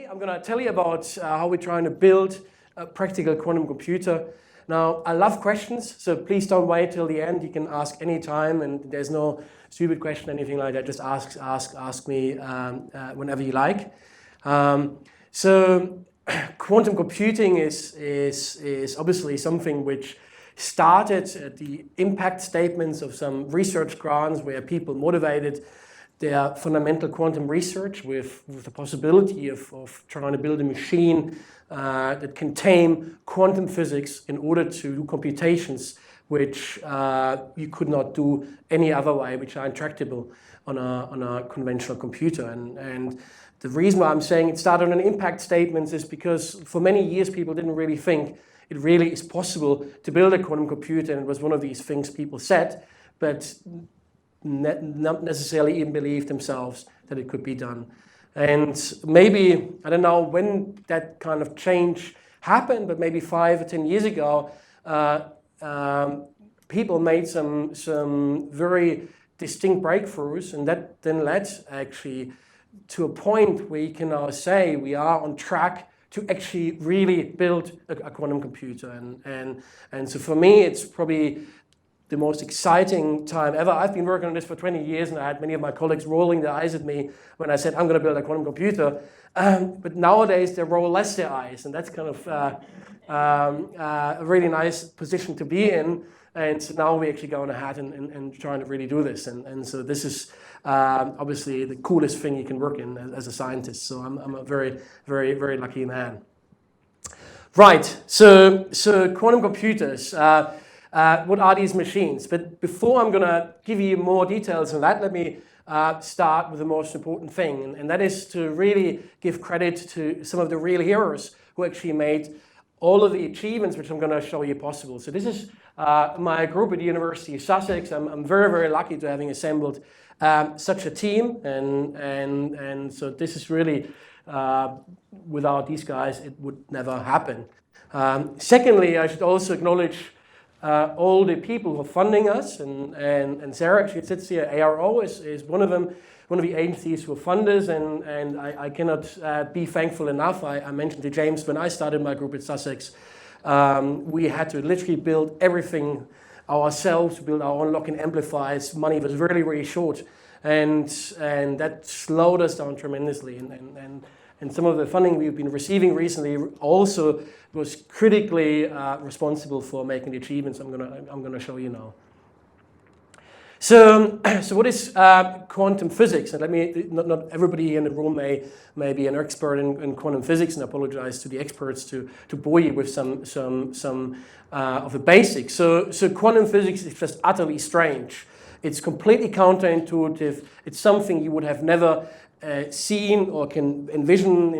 I'm going to tell you about how we're trying to build a practical quantum computer. Now, I love questions, so please don't wait till the end. You can ask any time, and there's no stupid question, anything like that. Just ask me whenever you like. So, quantum computing is obviously something which started at the impact statements of some research grants where people motivated their fundamental quantum research with the possibility of trying to build a machine that can tame quantum physics in order to do computations which you could not do any other way, which are intractable on a conventional computer. And the reason why I'm saying it started on impact statements is because for many years people didn't really think it really is possible to build a quantum computer, and it was one of these things people said, but not necessarily even believe themselves that it could be done. And maybe, I don't know when that kind of change happened, but maybe 5 or 10 years ago, people made some very distinct breakthroughs, and that then led actually to a point where you can now say we are on track to actually really build a quantum computer. And so for me, it's probably the most exciting time ever. I've been working on this for 20 years, and I had many of my colleagues rolling their eyes at me when I said, I'm going to build a quantum computer. But nowadays, they roll less their eyes, and that's kind of a really nice position to be in. And so now we're actually going ahead and trying to really do this. And so this is obviously the coolest thing you can work in as a scientist. So I'm a very, very, very lucky man. Right, so quantum computers. What are these machines? But before I'm going to give you more details on that, let me start with the most important thing. And that is to really give credit to some of the real heroes who actually made all of the achievements which I'm going to show you possible. So this is my group at the University of Sussex. I'm very, very lucky to having assembled such a team. And so this is really, without these guys, it would never happen. Secondly, I should also acknowledge all the people who are funding us, and Sarah actually sits here. ARO is one of them, one of the agencies who are funders, and I cannot be thankful enough. I mentioned to James when I started my group at Sussex, we had to literally build everything ourselves, build our own lock-in amplifiers. Money was really, really short, and that slowed us down tremendously. And some of the funding we've been receiving recently also was critically responsible for making the achievements I'm gonna show you now. So what is quantum physics? And let me, not everybody here in the room may be an expert in quantum physics, and I apologize to the experts to bore you with some of the basics. So quantum physics is just utterly strange. It's completely counterintuitive. It's something you would have never seen or can envision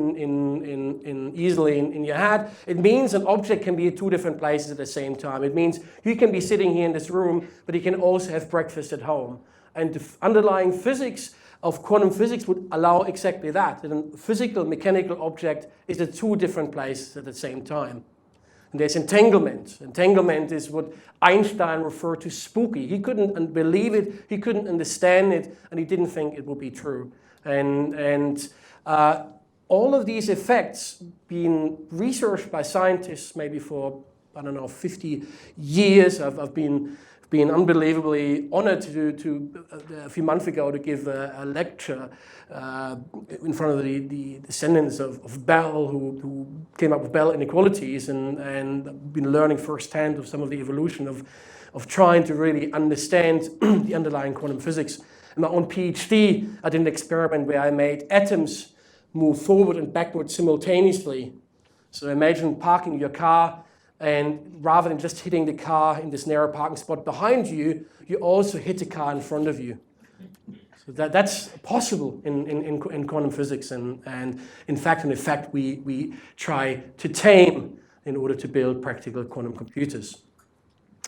easily in your head. It means an object can be at two different places at the same time. It means you can be sitting here in this room, but you can also have breakfast at home. And the underlying physics of quantum physics would allow exactly that. That a physical, mechanical object is at two different places at the same time. And there's entanglement. Entanglement is what Einstein referred to spooky. He couldn't believe it, he couldn't understand it, and he didn't think it would be true. And all of these effects being researched by scientists maybe for, I don't know, 50 years. I've been unbelievably honored to a few months ago to give a lecture in front of the descendants of Bell, who came up with Bell inequalities, and been learning firsthand of some of the evolution of trying to really understand the underlying quantum physics. In my own Ph.D., I did an experiment where I made atoms move forward and backward simultaneously. So imagine parking your car, and rather than just hitting the car in this narrow parking spot behind you, you also hit the car in front of you. So that's possible in quantum physics, and in fact we try to tame in order to build practical quantum computers.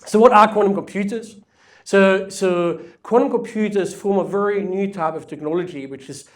So what are quantum computers? So quantum computers form a very new type of technology which is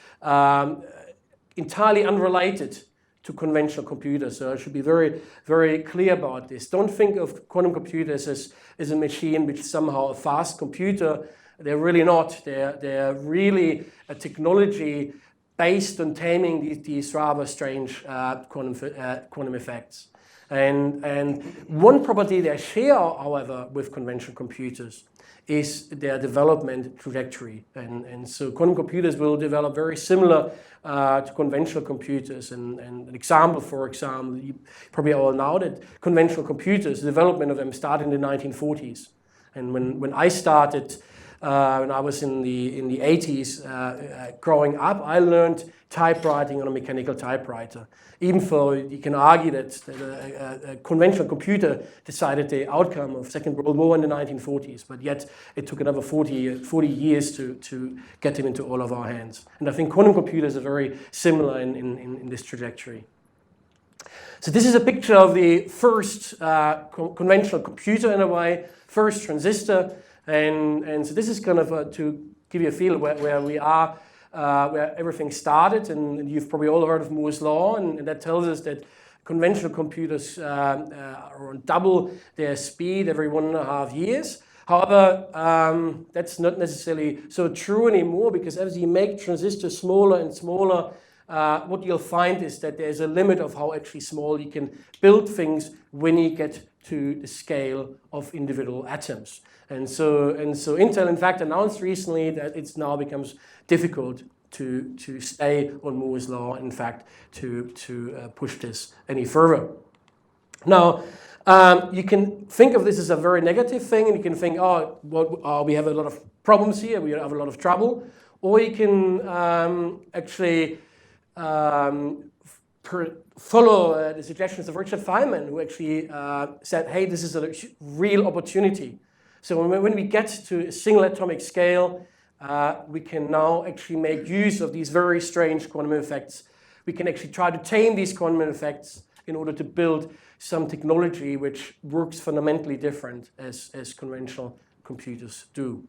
entirely unrelated to conventional computers. So I should be very, very clear about this. Don't think of quantum computers as a machine which is somehow a fast computer. They're really not. They're really a technology based on taming these rather strange quantum effects. And one property they share, however, with conventional computers is their development trajectory. And so quantum computers will develop very similar to conventional computers. And an example, for example, you probably all know that conventional computers, the development of them started in the 1940s. And when I started, when I was in the 80s, growing up, I learned typewriting on a mechanical typewriter. Even though you can argue that a conventional computer decided the outcome of Second World War in the 1940s, but yet it took another 40 years to get them into all of our hands. And I think quantum computers are very similar in this trajectory. So this is a picture of the first conventional computer in a way, first transistor. And so this is kind of to give you a feel where we are, where everything started. And you've probably all heard of Moore's Law, and that tells us that conventional computers are on double their speed every 1.5 years. However, that's not necessarily so true anymore, because as you make transistors smaller and smaller, what you'll find is that there's a limit of how actually small you can build things when you get to the scale of individual atoms. And so Intel, in fact, announced recently that it now becomes difficult to stay on Moore's Law, in fact, to push this any further. Now, you can think of this as a very negative thing, and you can think, we have a lot of problems here, we have a lot of trouble. Or you can actually follow the suggestions of Richard Fireman, who actually said, hey, this is a real opportunity. So when we get to a single atomic scale, we can now actually make use of these very strange quantum effects. We can actually try to tame these quantum effects in order to build some technology which works fundamentally different as conventional computers do.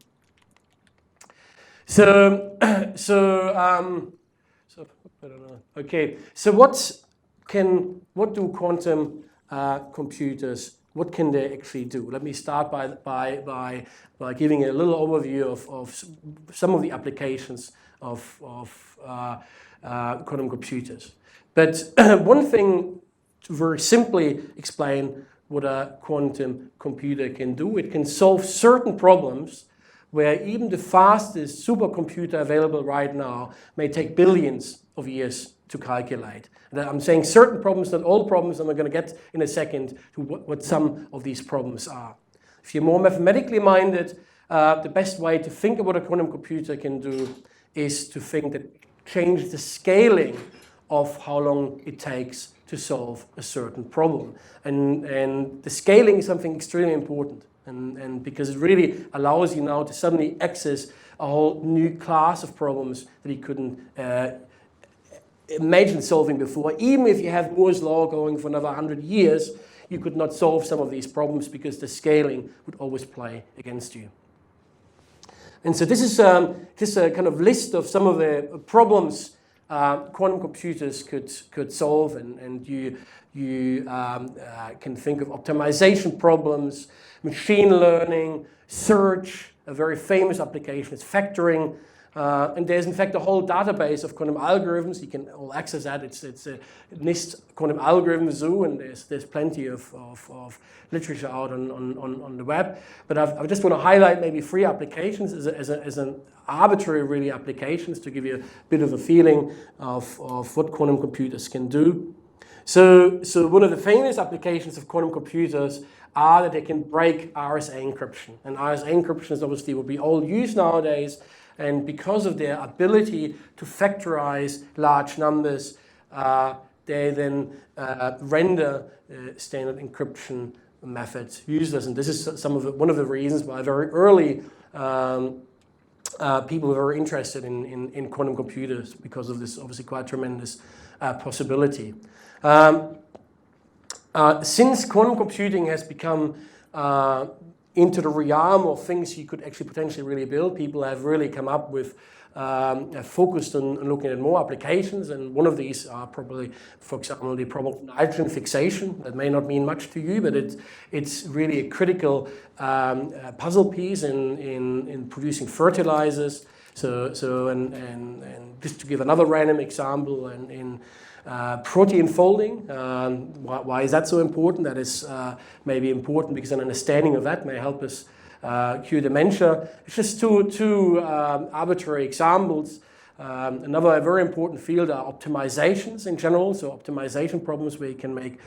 So I don't know. Okay. So what do quantum computers? What can they actually do? Let me start by giving a little overview of some of the applications of quantum computers. But one thing to very simply explain what a quantum computer can do, it can solve certain problems where even the fastest supercomputer available right now may take billions of years to calculate. And I'm saying certain problems, not all problems, and we're going to get in a second to what some of these problems are. If you're more mathematically minded, the best way to think of what a quantum computer can do is to think that it changes the scaling of how long it takes to solve a certain problem. And the scaling is something extremely important, and because it really allows you now to suddenly access a whole new class of problems that you couldn't imagine solving before. Even if you have Moore's Law going for another 100 years, you could not solve some of these problems because the scaling would always play against you. And so this is just a kind of list of some of the problems quantum computers could solve, and you can think of optimization problems, machine learning, search. A very famous application is factoring. And there's in fact a whole database of quantum algorithms. You can all access that. It's a NIST quantum algorithm zoo, and there's plenty of literature out on the web. But I just want to highlight maybe 3 applications as an arbitrary really applications to give you a bit of a feeling of what quantum computers can do. So one of the famous applications of quantum computers are that they can break RSA encryption. And RSA encryption is obviously what we all use nowadays. And because of their ability to factorize large numbers, they then render standard encryption methods useless. And this is one of the reasons why very early people were very interested in quantum computers, because of this obviously quite tremendous possibility. Since quantum computing has become into the realm of things you could actually potentially really build, people have really come up with, focused on looking at more applications, and one of these are probably, for example, the problem of nitrogen fixation. That may not mean much to you, but it's really a critical puzzle piece in producing fertilizers. And just to give another random example, in protein folding, why is that so important? That is maybe important because an understanding of that may help us cure dementia. It's just two arbitrary examples. Another very important field are optimizations in general, so optimization problems where you can make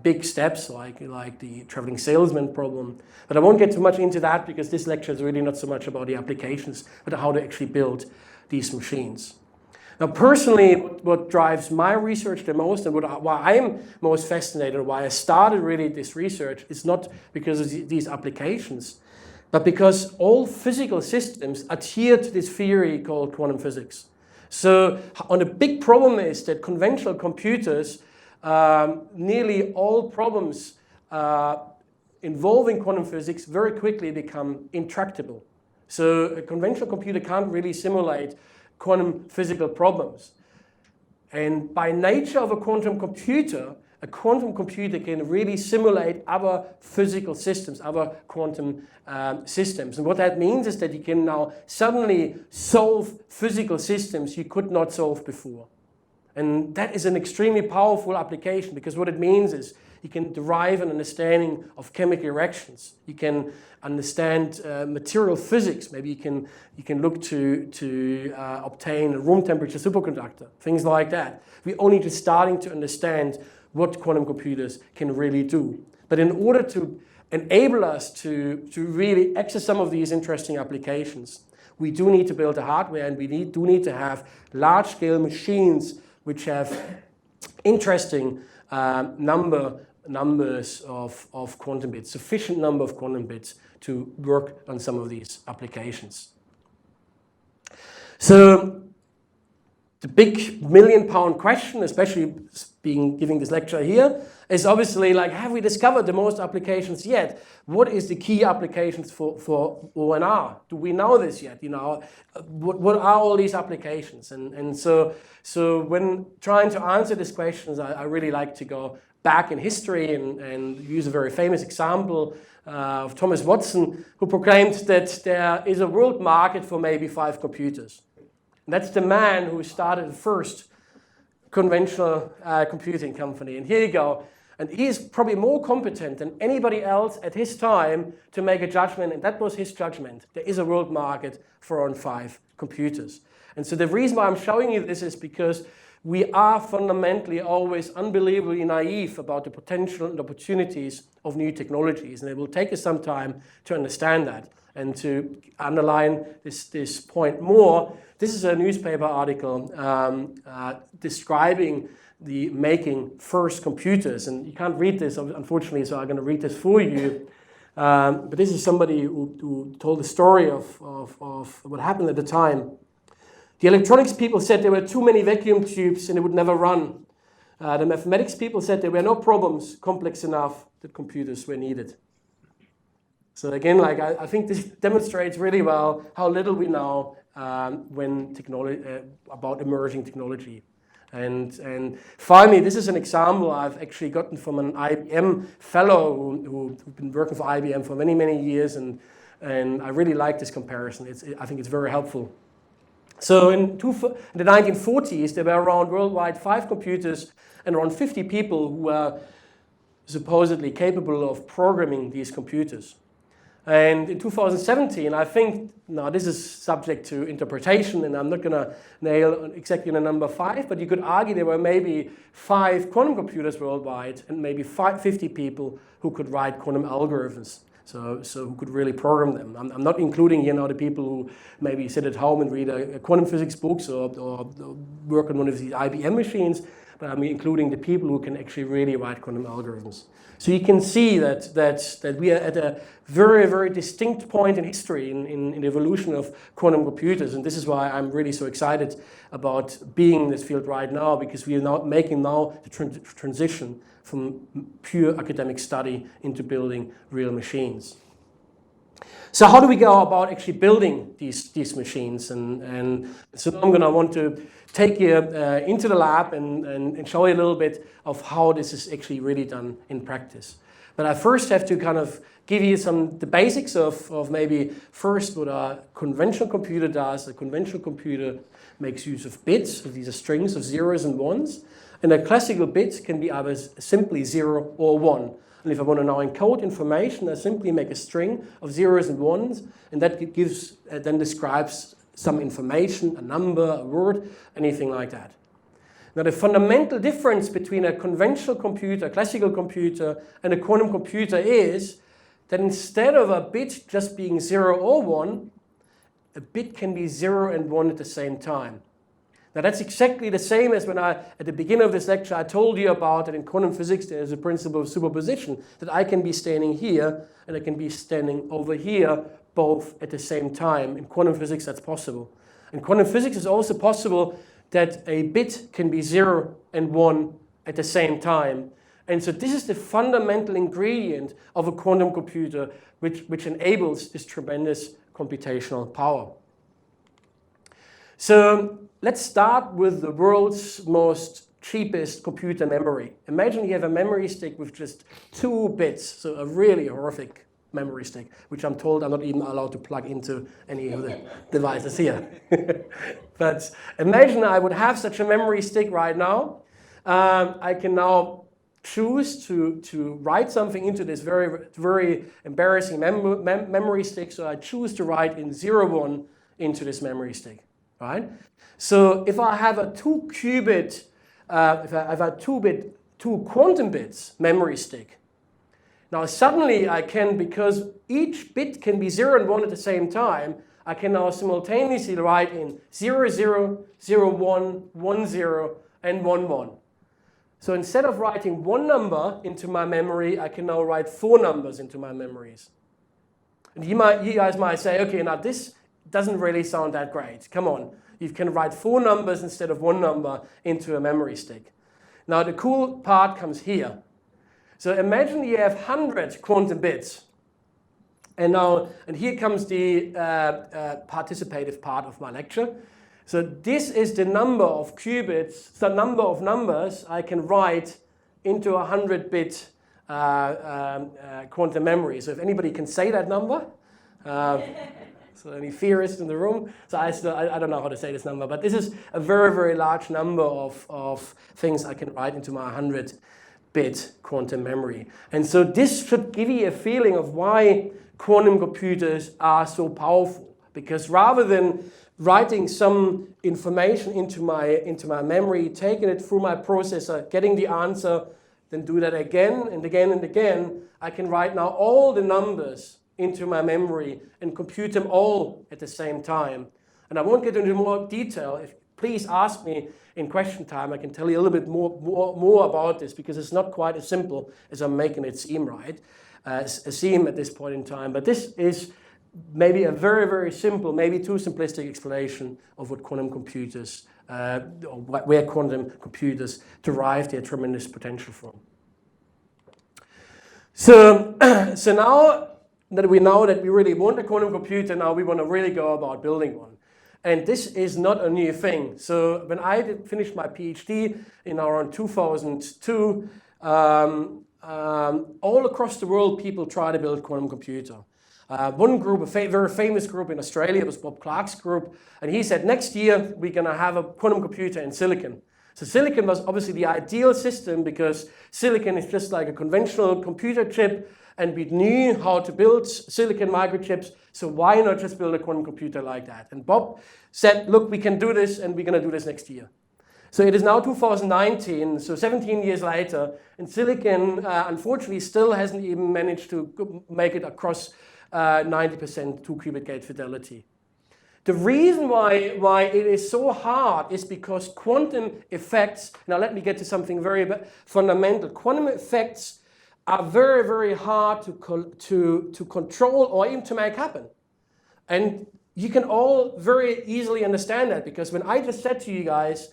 big steps like the traveling salesman problem. But I won't get too much into that because this lecture is really not so much about the applications, but how to actually build these machines. Now personally, what drives my research the most and why I'm most fascinated, why I started really this research, is not because of these applications, but because all physical systems adhere to this theory called quantum physics. So the big problem is that conventional computers, nearly all problems involving quantum physics very quickly become intractable. So a conventional computer can't really simulate quantum physical problems. And by nature of a quantum computer can really simulate other physical systems, other quantum systems. And what that means is that you can now suddenly solve physical systems you could not solve before. And that is an extremely powerful application because what it means is you can derive an understanding of chemical reactions. You can understand material physics. Maybe you can look to obtain a room temperature superconductor, things like that. We're only just starting to understand what quantum computers can really do. But in order to enable us to really access some of these interesting applications, we do need to build the hardware, and we do need to have large-scale machines which have interesting numbers of quantum bits, sufficient number of quantum bits to work on some of these applications. So the big million-pound question, especially giving this lecture here, is obviously like, have we discovered the most applications yet? What is the key applications for ONR? Do we know this yet? You know, what are all these applications? And so when trying to answer these questions, I really like to go back in history and use a very famous example of Thomas Watson, who proclaimed that there is a world market for maybe 5 computers. And that's the man who started the first conventional computing company. And here you go. And he is probably more competent than anybody else at his time to make a judgment, and that was his judgment. There is a world market for around 5 computers. And so the reason why I'm showing you this is because we are fundamentally always unbelievably naive about the potential and opportunities of new technologies. And it will take us some time to understand that. And to underline this point more, this is a newspaper article describing the making first computers. And you can't read this, unfortunately, so I'm going to read this for you. But this is somebody who told the story of what happened at the time. The electronics people said there were too many vacuum tubes and it would never run. The mathematics people said there were no problems complex enough that computers were needed. So again, like I think this demonstrates really well how little we know about emerging technology. And finally, this is an example I've actually gotten from an IBM fellow who's been working for IBM for many, many years, and I really like this comparison. I think it's very helpful. So in the 1940s, there were around worldwide 5 computers and around 50 people who were supposedly capable of programming these computers. And in 2017, I think, now this is subject to interpretation, and I'm not going to nail exactly the number 5, but you could argue there were maybe 5 quantum computers worldwide and maybe 50 people who could write quantum algorithms, so who could really program them. I'm not including here now the people who maybe sit at home and read a quantum physics books or work on one of these IBM machines, but I'm including the people who can actually really write quantum algorithms. So you can see that we are at a very, very distinct point in history in the evolution of quantum computers. And this is why I'm really so excited about being in this field right now, because we are now making the transition from pure academic study into building real machines. So how do we go about actually building these machines? And so I'm going to want to take you into the lab and show you a little bit of how this is actually really done in practice. But I first have to kind of give you the basics of maybe first what a conventional computer does. A conventional computer makes use of bits, so these are strings of zeros and ones. And a classical bit can be either simply 0 or 1. And if I want to now encode information, I simply make a string of zeros and ones, and that then describes some information, a number, a word, anything like that. Now the fundamental difference between a conventional computer, a classical computer, and a quantum computer is that instead of a bit just being 0 or 1, a bit can be 0 and 1 at the same time. Now that's exactly the same as when at the beginning of this lecture, I told you about that in quantum physics there is a principle of superposition, that I can be standing here and I can be standing over here both at the same time. In quantum physics that's possible. In quantum physics it's also possible that a bit can be 0 and 1 at the same time. And so this is the fundamental ingredient of a quantum computer which enables this tremendous computational power. So let's start with the world's most cheapest computer memory. Imagine you have a memory stick with just 2 bits, so a really horrific memory stick, which I'm told I'm not even allowed to plug into any of the devices here. But imagine I would have such a memory stick right now. I can now choose to write something into this very, very embarrassing memory stick. So I choose to write in 0, 1 into this memory stick. Right? So if I have a 2 qubit, if I have a 2 quantum bits memory stick, now suddenly I can, because each bit can be 0 and 1 at the same time, I can now simultaneously write in 0, 0, 0, 1, 1, 0, and 1, 1. So instead of writing 1 number into my memory, I can now write 4 numbers into my memories. And you guys might say, okay, now this doesn't really sound that great. Come on, you can write 4 numbers instead of 1 number into a memory stick. Now the cool part comes here. So imagine you have 100 quantum bits. And here comes the participative part of my lecture. So this is the number of qubits, the number of numbers I can write into a 100-bit quantum memory. So if anybody can say that number, so any theorists in the room? So I don't know how to say this number, but this is a very, very large number of things I can write into my 100-bit quantum memory. And so this should give you a feeling of why quantum computers are so powerful. Because rather than writing some information into my memory, taking it through my processor, getting the answer, then do that again and again and again, I can write now all the numbers into my memory and compute them all at the same time. And I won't get into more detail. Please ask me in question time. I can tell you a little bit more about this, because it's not quite as simple as I'm making it seem, right? Seem at this point in time. But this is maybe a very, very simple, maybe too simplistic explanation of what quantum computers, or where quantum computers derive their tremendous potential from. So now that we know that we really want a quantum computer, now we want to really go about building one. And this is not a new thing. So when I finished my PhD in around 2002, all across the world people try to build a quantum computer. One group, a very famous group in Australia, was Bob Clark's group, and he said next year we're going to have a quantum computer in silicon. So silicon was obviously the ideal system, because silicon is just like a conventional computer chip, and we knew how to build silicon microchips, so why not just build a quantum computer like that? And Bob said, look, we can do this, and we're going to do this next year. So it is now 2019, so 17 years later, and silicon unfortunately still hasn't even managed to make it across 90% 2-qubit gate fidelity. The reason why it is so hard is because quantum effects, now let me get to something very fundamental. Quantum effects are very, very hard to control or even to make happen. And you can all very easily understand that, because when I just said to you guys,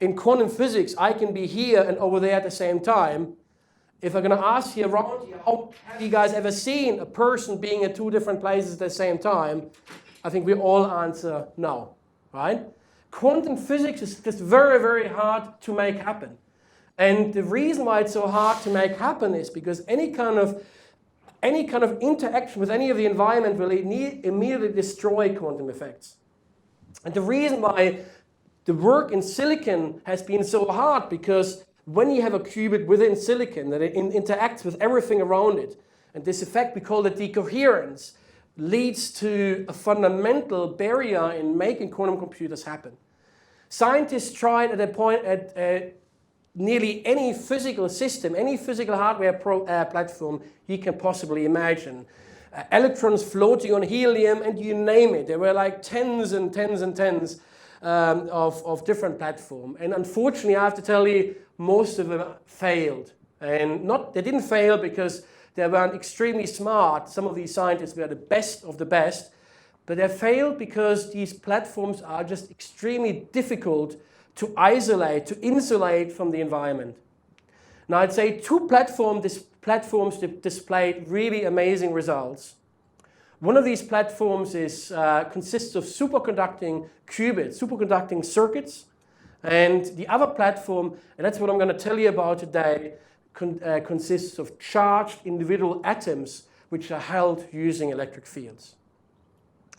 in quantum physics, I can be here and over there at the same time. If I'm going to ask you around here, have you guys ever seen a person being at 2 different places at the same time? I think we all answer no, right? Quantum physics is just very, very hard to make happen. And the reason why it's so hard to make happen is because any kind of interaction with any of the environment will immediately destroy quantum effects. And the reason why the work in silicon has been so hard, because when you have a qubit within silicon that it interacts with everything around it, and this effect we call it decoherence, leads to a fundamental barrier in making quantum computers happen. Scientists tried at a point at nearly any physical system, any physical hardware platform you can possibly imagine. Electrons floating on helium, and you name it. There were like tens and tens and tens of different platforms. And unfortunately, I have to tell you, most of them failed. And they didn't fail because they weren't extremely smart. Some of these scientists were the best of the best. But they failed because these platforms are just extremely difficult to isolate, to insulate from the environment. Now, I'd say two platforms displayed really amazing results. One of these platforms consists of superconducting qubits, superconducting circuits. And the other platform, and that's what I'm going to tell you about today, consists of charged individual atoms which are held using electric fields.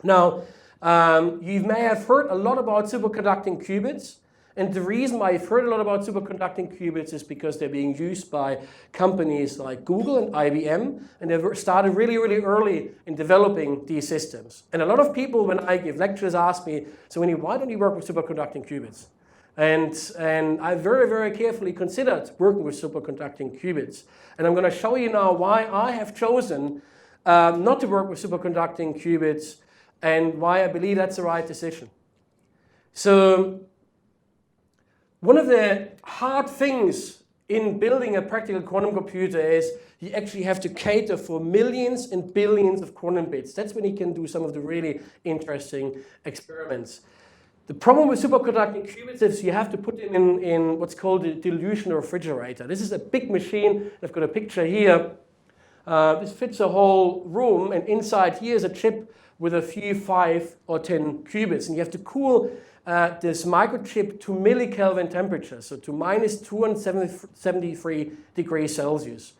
Now, you may have heard a lot about superconducting qubits. And the reason why you've heard a lot about superconducting qubits is because they're being used by companies like Google and IBM, and they started really, really early in developing these systems. And a lot of people, when I give lectures, ask me, so Winnie, why don't you work with superconducting qubits? And I very, very carefully considered working with superconducting qubits. And I'm going to show you now why I have chosen not to work with superconducting qubits and why I believe that's the right decision. So, one of the hard things in building a practical quantum computer is you actually have to cater for millions and billions of quantum bits. That's when you can do some of the really interesting experiments. The problem with superconducting qubits is you have to put them in what's called a dilution refrigerator. This is a big machine. I've got a picture here. This fits a whole room, and inside here is a chip with a few 5 or 10 qubits. And you have to cool this microchip to millikelvin temperature, so to minus 273 degrees Celsius.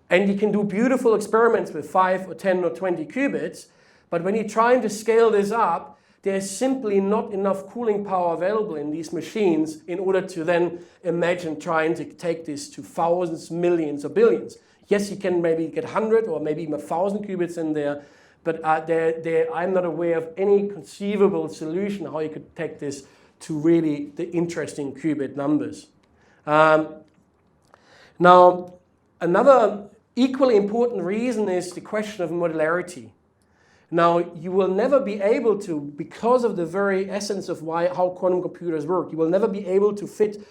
And you can do beautiful experiments with 5 or 10 or 20 qubits, but when you're trying to scale this up, there's simply not enough cooling power available in these machines in order to then imagine trying to take this to thousands, millions, or billions. Yes, you can maybe get 100 or maybe even 1,000 qubits in there, but I'm not aware of any conceivable solution how you could take this to really the interesting qubit numbers. Now, another equally important reason is the question of modularity. Now, you will never be able to, because of the very essence of how quantum computers work, you will never be able to fit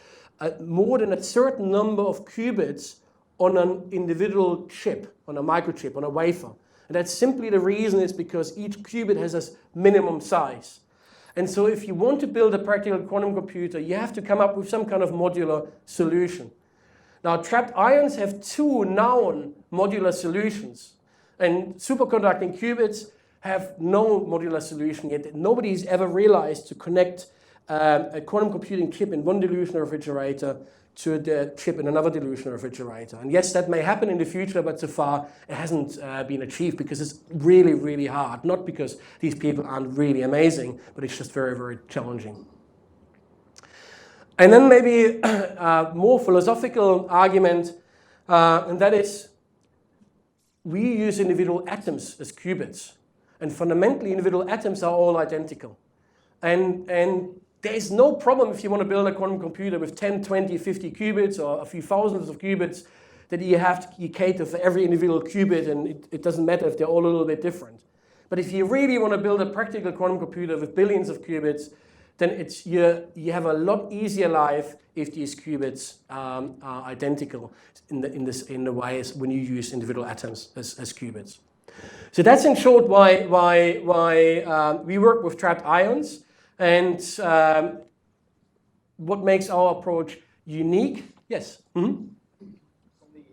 more than a certain number of qubits on an individual chip, on a microchip, on a wafer. And that's simply the reason is because each qubit has a minimum size. And so if you want to build a practical quantum computer, you have to come up with some kind of modular solution. Now, trapped ions have two known modular solutions. And superconducting qubits have no modular solution yet. Nobody's ever realized to connect a quantum computing chip in one dilution refrigerator to the chip in another dilution refrigerator. And yes, that may happen in the future, but so far it hasn't been achieved because it's really, really hard. Not because these people aren't really amazing, but it's just very, very challenging. And then maybe a more philosophical argument, and that is we use individual atoms as qubits. And fundamentally, individual atoms are all identical. And there is no problem if you want to build a quantum computer with 10, 20, 50 qubits or a few thousands of qubits that you cater for every individual qubit, and it doesn't matter if they're all a little bit different. But if you really want to build a practical quantum computer with billions of qubits, then you have a lot easier life if these qubits are identical in the ways when you use individual atoms as qubits. So that's in short why we work with trapped ions. And what makes our approach unique? Yes? Mm-hmm. On the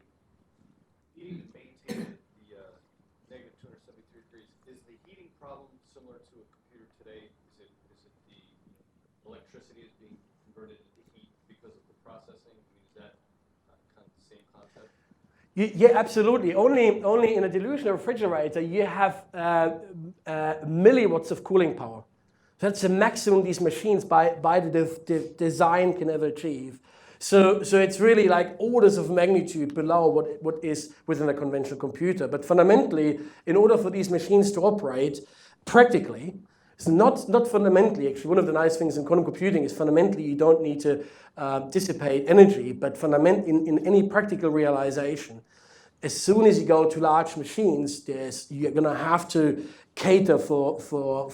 needing to maintain the negative 273 degrees, is the heating problem similar to a computer today? Is it the electricity is being converted into heat because of the processing? I mean, is that same concept? Yeah, absolutely. Only in a dilution refrigerator you have milliwatts of cooling power. That's the maximum these machines by the design can ever achieve. So it's really like orders of magnitude below what is within a conventional computer. But fundamentally, in order for these machines to operate practically, it's not fundamentally, actually, one of the nice things in quantum computing is fundamentally you don't need to dissipate energy, but in any practical realization, as soon as you go to large machines, you're going to have to cater for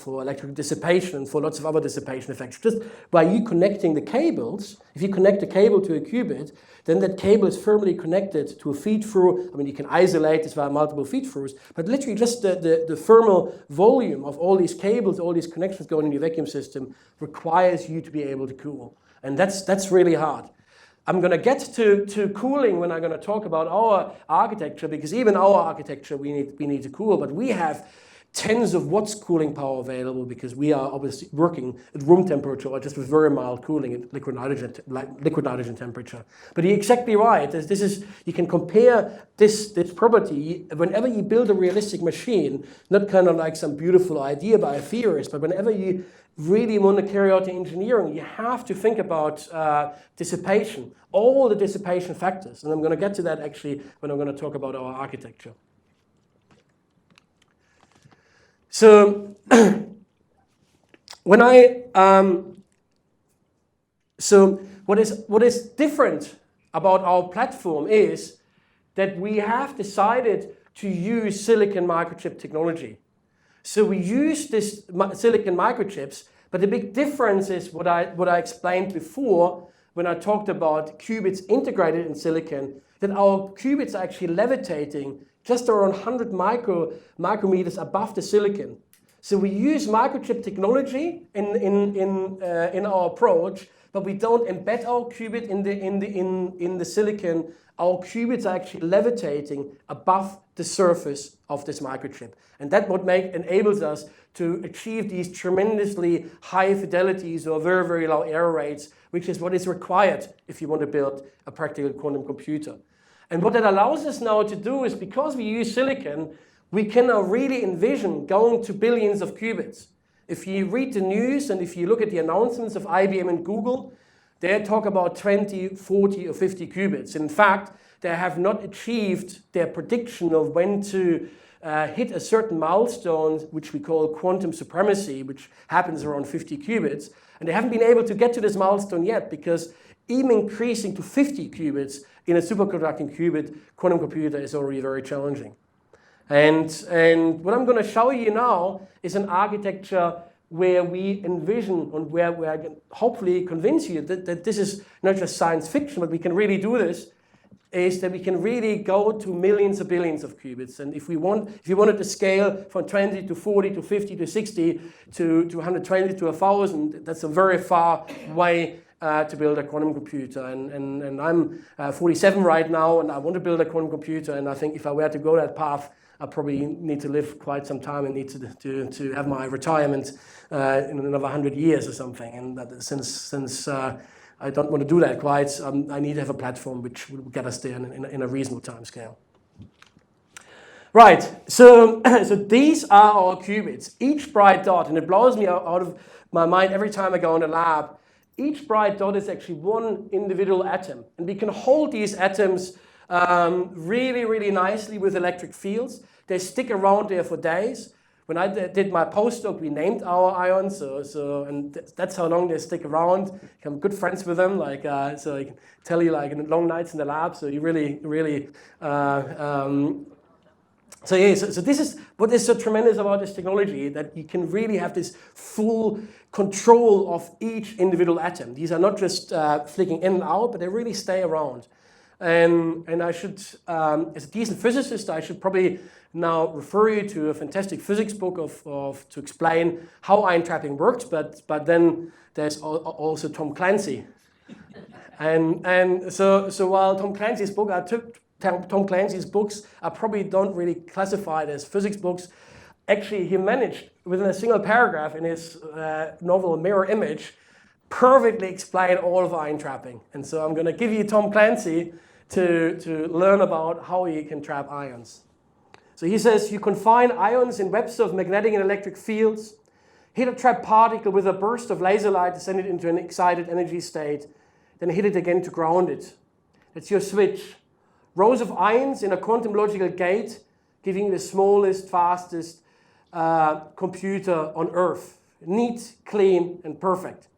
electrical dissipation and for lots of other dissipation effects. Just by you connecting the cables, if you connect a cable to a qubit, then that cable is firmly connected to a feed-through. I mean, you can isolate this via multiple feed-throughs, but literally just the thermal volume of all these cables, all these connections going in your vacuum system requires you to be able to cool. And that's really hard. I'm going to get to cooling when I'm going to talk about our architecture, because even our architecture we need to cool, but we have tens of watts cooling power available because we are obviously working at room temperature or just with very mild cooling at liquid nitrogen temperature. But you're exactly right. This is, you can compare this property whenever you build a realistic machine, not kind of like some beautiful idea by a theorist, but whenever you really want to carry out the engineering, you have to think about dissipation, all the dissipation factors. And I'm going to get to that actually when I'm going to talk about our architecture. So what is different about our platform is that we have decided to use silicon microchip technology. So we use this silicon microchips, but the big difference is what I explained before when I talked about qubits integrated in silicon, that our qubits are actually levitating just around 100 micrometers above the silicon. So we use microchip technology in our approach, but we don't embed our qubit in the silicon. Our qubits are actually levitating above the surface of this microchip. And that what enables us to achieve these tremendously high fidelities or very, very low error rates, which is what is required if you want to build a practical quantum computer. And what that allows us now to do is, because we use silicon, we can now really envision going to billions of qubits. If you read the news and if you look at the announcements of IBM and Google, they talk about 20, 40, or 50 qubits. In fact, they have not achieved their prediction of when to hit a certain milestone, which we call quantum supremacy, which happens around 50 qubits. And they haven't been able to get to this milestone yet, because even increasing to 50 qubits in a superconducting qubit quantum computer is already very challenging. And what I'm going to show you now is an architecture where we envision and where I can hopefully convince you that this is not just science fiction, but we can really do this, is that we can really go to millions of billions of qubits. And if you wanted to scale from 20 to 40 to 50 to 60 to 120 to 1,000, that's a very far way to build a quantum computer. And I'm 47 right now, and I want to build a quantum computer. And I think if I were to go that path, I probably need to live quite some time and need to have my retirement in another 100 years or something. And that, since I don't want to do that quite, I need to have a platform which will get us there in a reasonable time scale. Right, so these are our qubits. Each bright dot, and it blows me out of my mind every time I go in the lab, each bright dot is actually one individual atom. And we can hold these atoms really, really nicely with electric fields. They stick around there for days. When I did my postdoc, we named our ions, and that's how long they stick around. I'm good friends with them, so I can tell you, long nights in the lab. So you really, really. So this is what is so tremendous about this technology, that you can really have this full control of each individual atom. These are not just flicking in and out, but they really stay around. And I should, as a decent physicist, I should probably now refer you to a fantastic physics book to explain how ion trapping works. But then there's also Tom Clancy, and so while Tom Clancy's book, I took Tom Clancy's books, I probably don't really classify it as physics books. Actually, he managed within a single paragraph in his novel Mirror Image perfectly explain all of ion trapping. And so I'm going to give you Tom Clancy to learn about how you can trap ions. So he says you confine ions in webs of magnetic and electric fields, hit a trapped particle with a burst of laser light to send it into an excited energy state, then hit it again to ground it. That's your switch. Rows of ions in a quantum logical gate, giving the smallest, fastest computer on Earth. Neat, clean, and perfect.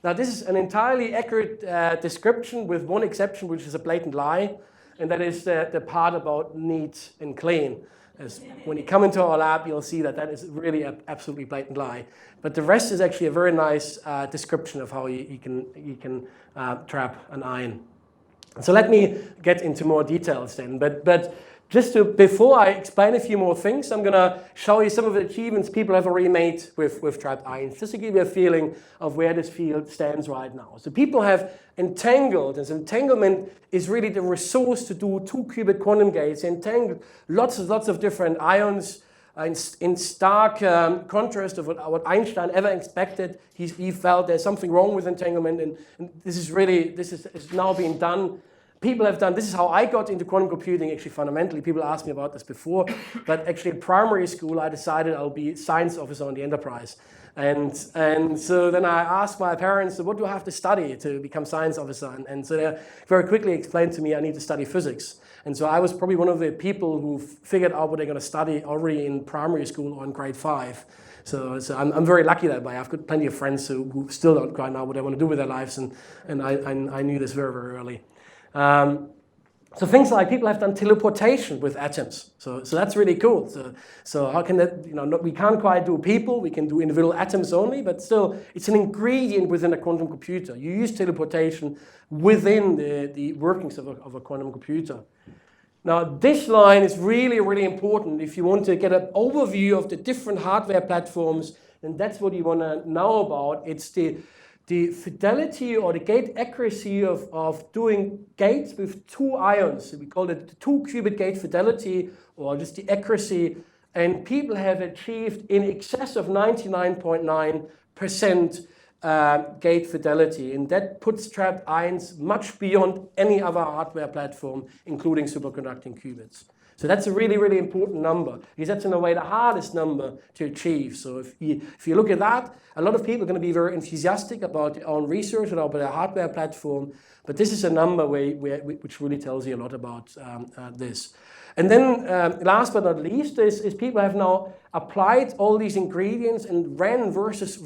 Now this is an entirely accurate description with one exception, which is a blatant lie, and that is the part about neat and clean. As when you come into our lab, you'll see that that is really an absolutely blatant lie. But the rest is actually a very nice description of how you can trap an ion. So let me get into more details then. But just before I explain a few more things, I'm going to show you some of the achievements people have already made with trapped ions, just to give you a feeling of where this field stands right now. So people have entangled, and entanglement is really the resource to do 2-qubit quantum gates, entangled lots of different ions in stark contrast of what Einstein ever expected. He felt there's something wrong with entanglement, and this is now being done. People have done, this is how I got into quantum computing, actually fundamentally. People asked me about this before, but actually in primary school I decided I'll be science officer on the Enterprise. And so then I asked my parents, so what do I have to study to become science officer? And so they very quickly explained to me I need to study physics. And so I was probably one of the people who figured out what they're going to study already in primary school or in grade 5. So I'm very lucky that way. I've got plenty of friends who still don't quite know what they want to do with their lives, and I knew this very, very early. So things like people have done teleportation with atoms. So that's really cool. So how can that, we can't quite do people, we can do individual atoms only, but still it's an ingredient within a quantum computer. You use teleportation within the workings of a quantum computer. Now this line is really, really important if you want to get an overview of the different hardware platforms, and that's what you want to know about. It's the fidelity or the gate accuracy of doing gates with 2 ions. So we call it the 2-qubit gate fidelity, or just the accuracy. And people have achieved in excess of 99.9% gate fidelity. And that puts trapped ions much beyond any other hardware platform, including superconducting qubits. So that's a really, really important number, because that's in a way the hardest number to achieve. So if you look at that, a lot of people are going to be very enthusiastic about their own research and about their hardware platform, but this is a number which really tells you a lot about this. And then last but not least is people have now applied all these ingredients and ran various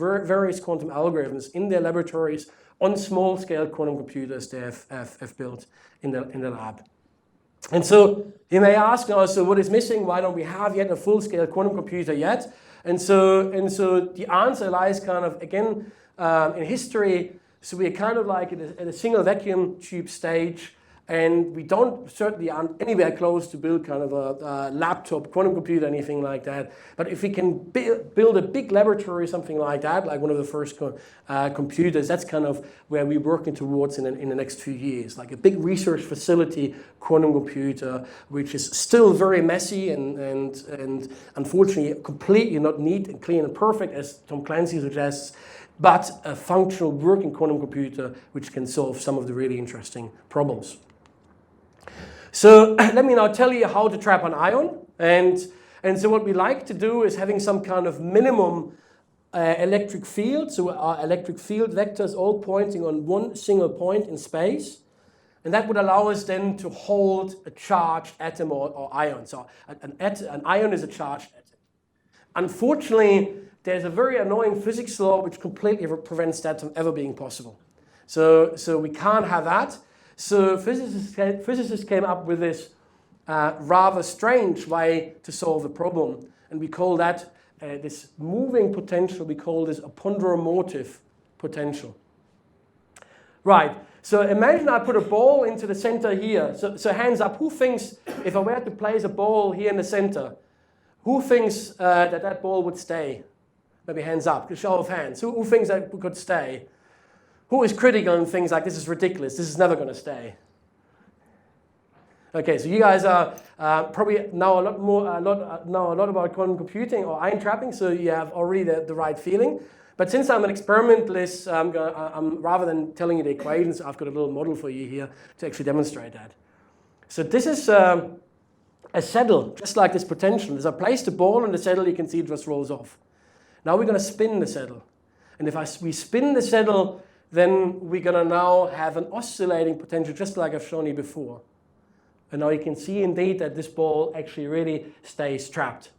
quantum algorithms in their laboratories on small-scale quantum computers they have built in the lab. And so you may ask now, so what is missing? Why don't we have yet a full-scale quantum computer yet? And so the answer lies kind of, again, in history. So we're kind of like at a single vacuum tube stage, and we certainly aren't anywhere close to build kind of a laptop quantum computer, anything like that. But if we can build a big laboratory, something like that, like one of the first computers, that's kind of where we're working towards in the next few years. Like a big research facility quantum computer, which is still very messy and unfortunately completely not neat and clean and perfect, as Tom Clancy suggests, but a functional working quantum computer which can solve some of the really interesting problems. So let me now tell you how to trap an ion. And so what we like to do is having some kind of minimum electric field. So our electric field vectors all pointing on one single point in space. And that would allow us then to hold a charged atom or ion. So an ion is a charged atom. Unfortunately, there's a very annoying physics law which completely prevents that from ever being possible. So we can't have that. So physicists came up with this rather strange way to solve the problem. And we call that this moving potential, we call this a ponderomotive potential. Right, so imagine I put a ball into the center here. So hands up, who thinks if I were to place a ball here in the center, who thinks that ball would stay? Maybe hands up, a show of hands. Who thinks that could stay? Who is critical and thinks like, this is ridiculous, this is never going to stay? Okay, so you guys are probably know a lot about quantum computing or ion trapping, so you have already the right feeling. But since I'm an experimentalist, I'm rather than telling you the equations, I've got a little model for you here to actually demonstrate that. So this is a saddle, just like this potential. As I place the ball on the saddle, you can see it just rolls off. Now we're going to spin the saddle. And if we spin the saddle, then we're going to now have an oscillating potential, just like I've shown you before. And now you can see indeed that this ball actually really stays trapped.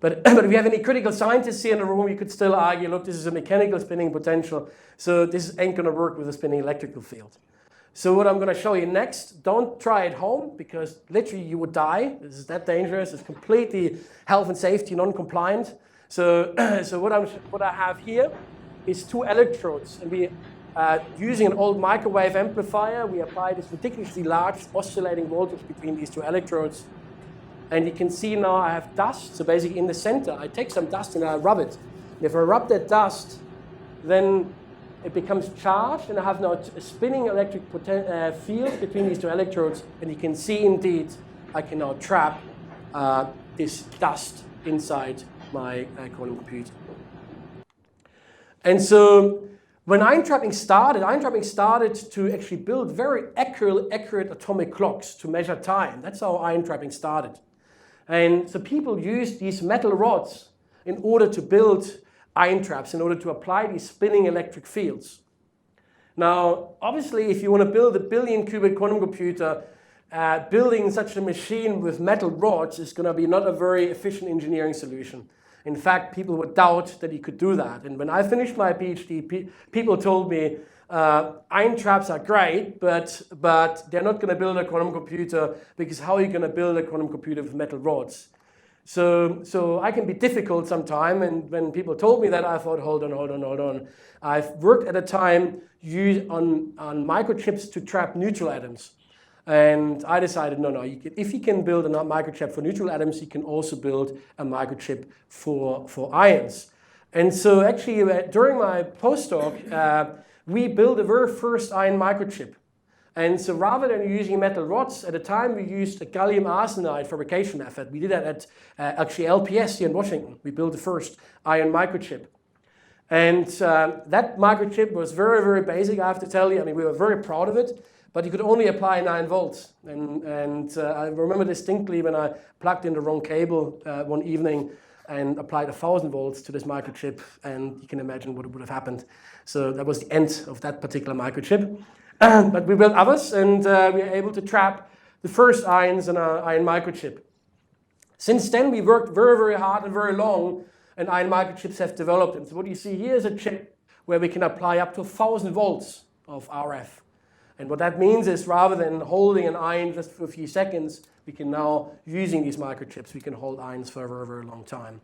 But if you have any critical scientists here in the room, you could still argue, look, this is a mechanical spinning potential, so this ain't going to work with a spinning electrical field. So what I'm going to show you next, don't try at home, because literally you would die. This is that dangerous. It's completely health and safety non-compliant. So what I have here is 2 electrodes, and we using an old microwave amplifier, we apply this ridiculously large oscillating voltage between these 2 electrodes. And you can see now I have dust, so basically in the center, I take some dust and I rub it. And if I rub that dust, then it becomes charged, and I have now a spinning electric field between these 2 electrodes, and you can see indeed I can now trap this dust inside my quantum computer. And so when ion trapping started to actually build very accurate atomic clocks to measure time. That's how ion trapping started. And so people used these metal rods in order to build ion traps, in order to apply these spinning electric fields. Now, obviously, if you want to build a 1 billion qubit quantum computer, building such a machine with metal rods is going to be not a very efficient engineering solution. In fact, people would doubt that you could do that. And when I finished my PhD, people told me, ion traps are great, but they're not going to build a quantum computer, because how are you going to build a quantum computer with metal rods? So I can be difficult sometimes, and when people told me that, I thought, hold on. I've worked at a time on microchips to trap neutral atoms. And I decided, no, if you can build a microchip for neutral atoms, you can also build a microchip for ions. And so actually, during my postdoc, we built the very first ion microchip. And so rather than using metal rods, at the time we used a gallium arsenide fabrication method. We did that at actually LPS here in Washington. We built the first ion microchip. And that microchip was very, very basic, I have to tell you. I mean, we were very proud of it, but you could only apply 9 volts. And I remember distinctly when I plugged in the wrong cable one evening and applied 1,000 volts to this microchip, and you can imagine what would have happened. So that was the end of that particular microchip. But we built others, and we were able to trap the first ions in our ion microchip. Since then, we worked very, very hard and very long, and ion microchips have developed. And so what you see here is a chip where we can apply up to 1,000 volts of RF. And what that means is, rather than holding an ion just for a few seconds, we can now, using these microchips, we can hold ions for a very, very long time.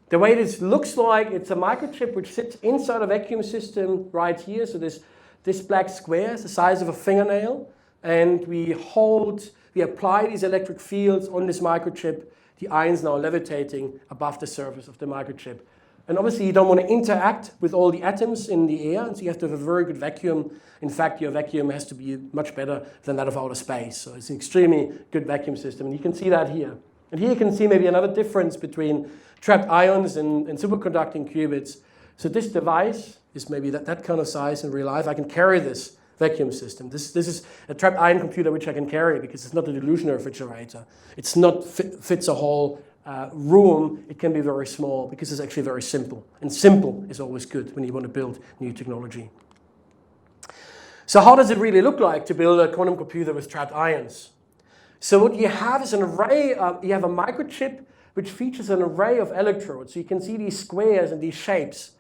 The way this looks like, it's a microchip which sits inside a vacuum system right here. So this black square is the size of a fingernail. And we apply these electric fields on this microchip. The ions now levitating above the surface of the microchip. And obviously you don't want to interact with all the atoms in the air, and so you have to have a very good vacuum. In fact, your vacuum has to be much better than that of outer space. So it's an extremely good vacuum system, and you can see that here. And here you can see maybe another difference between trapped ions and superconducting qubits. So this device is maybe that kind of size in real life. I can carry this vacuum system. This is a trapped ion computer which I can carry because it's not a dilution refrigerator. It's not fits a whole room. It can be very small because it's actually very simple. And simple is always good when you want to build new technology. So how does it really look like to build a quantum computer with trapped ions? So what you have is an array. You have a microchip which features an array of electrodes. So you can see these squares and these shapes.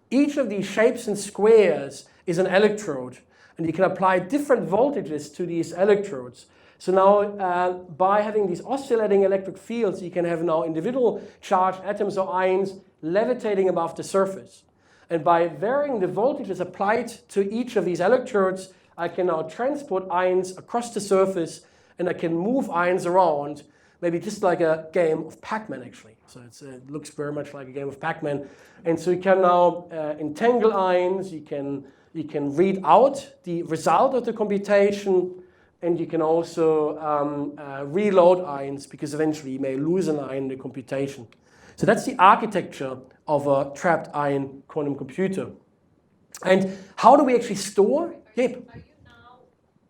Each of these shapes and squares is an electrode. And you can apply different voltages to these electrodes. So now, by having these oscillating electric fields, you can have now individual charged atoms or ions levitating above the surface. And by varying the voltages applied to each of these electrodes, I can now transport ions across the surface, and I can move ions around, maybe just like a game of Pac-Man, actually. So it looks very much like a game of Pac-Man. And so you can now entangle ions, you can read out the result of the computation, and you can also reload ions, because eventually you may lose an ion in the computation. So that's the architecture of a trapped ion quantum computer. And how do we actually store? Are you now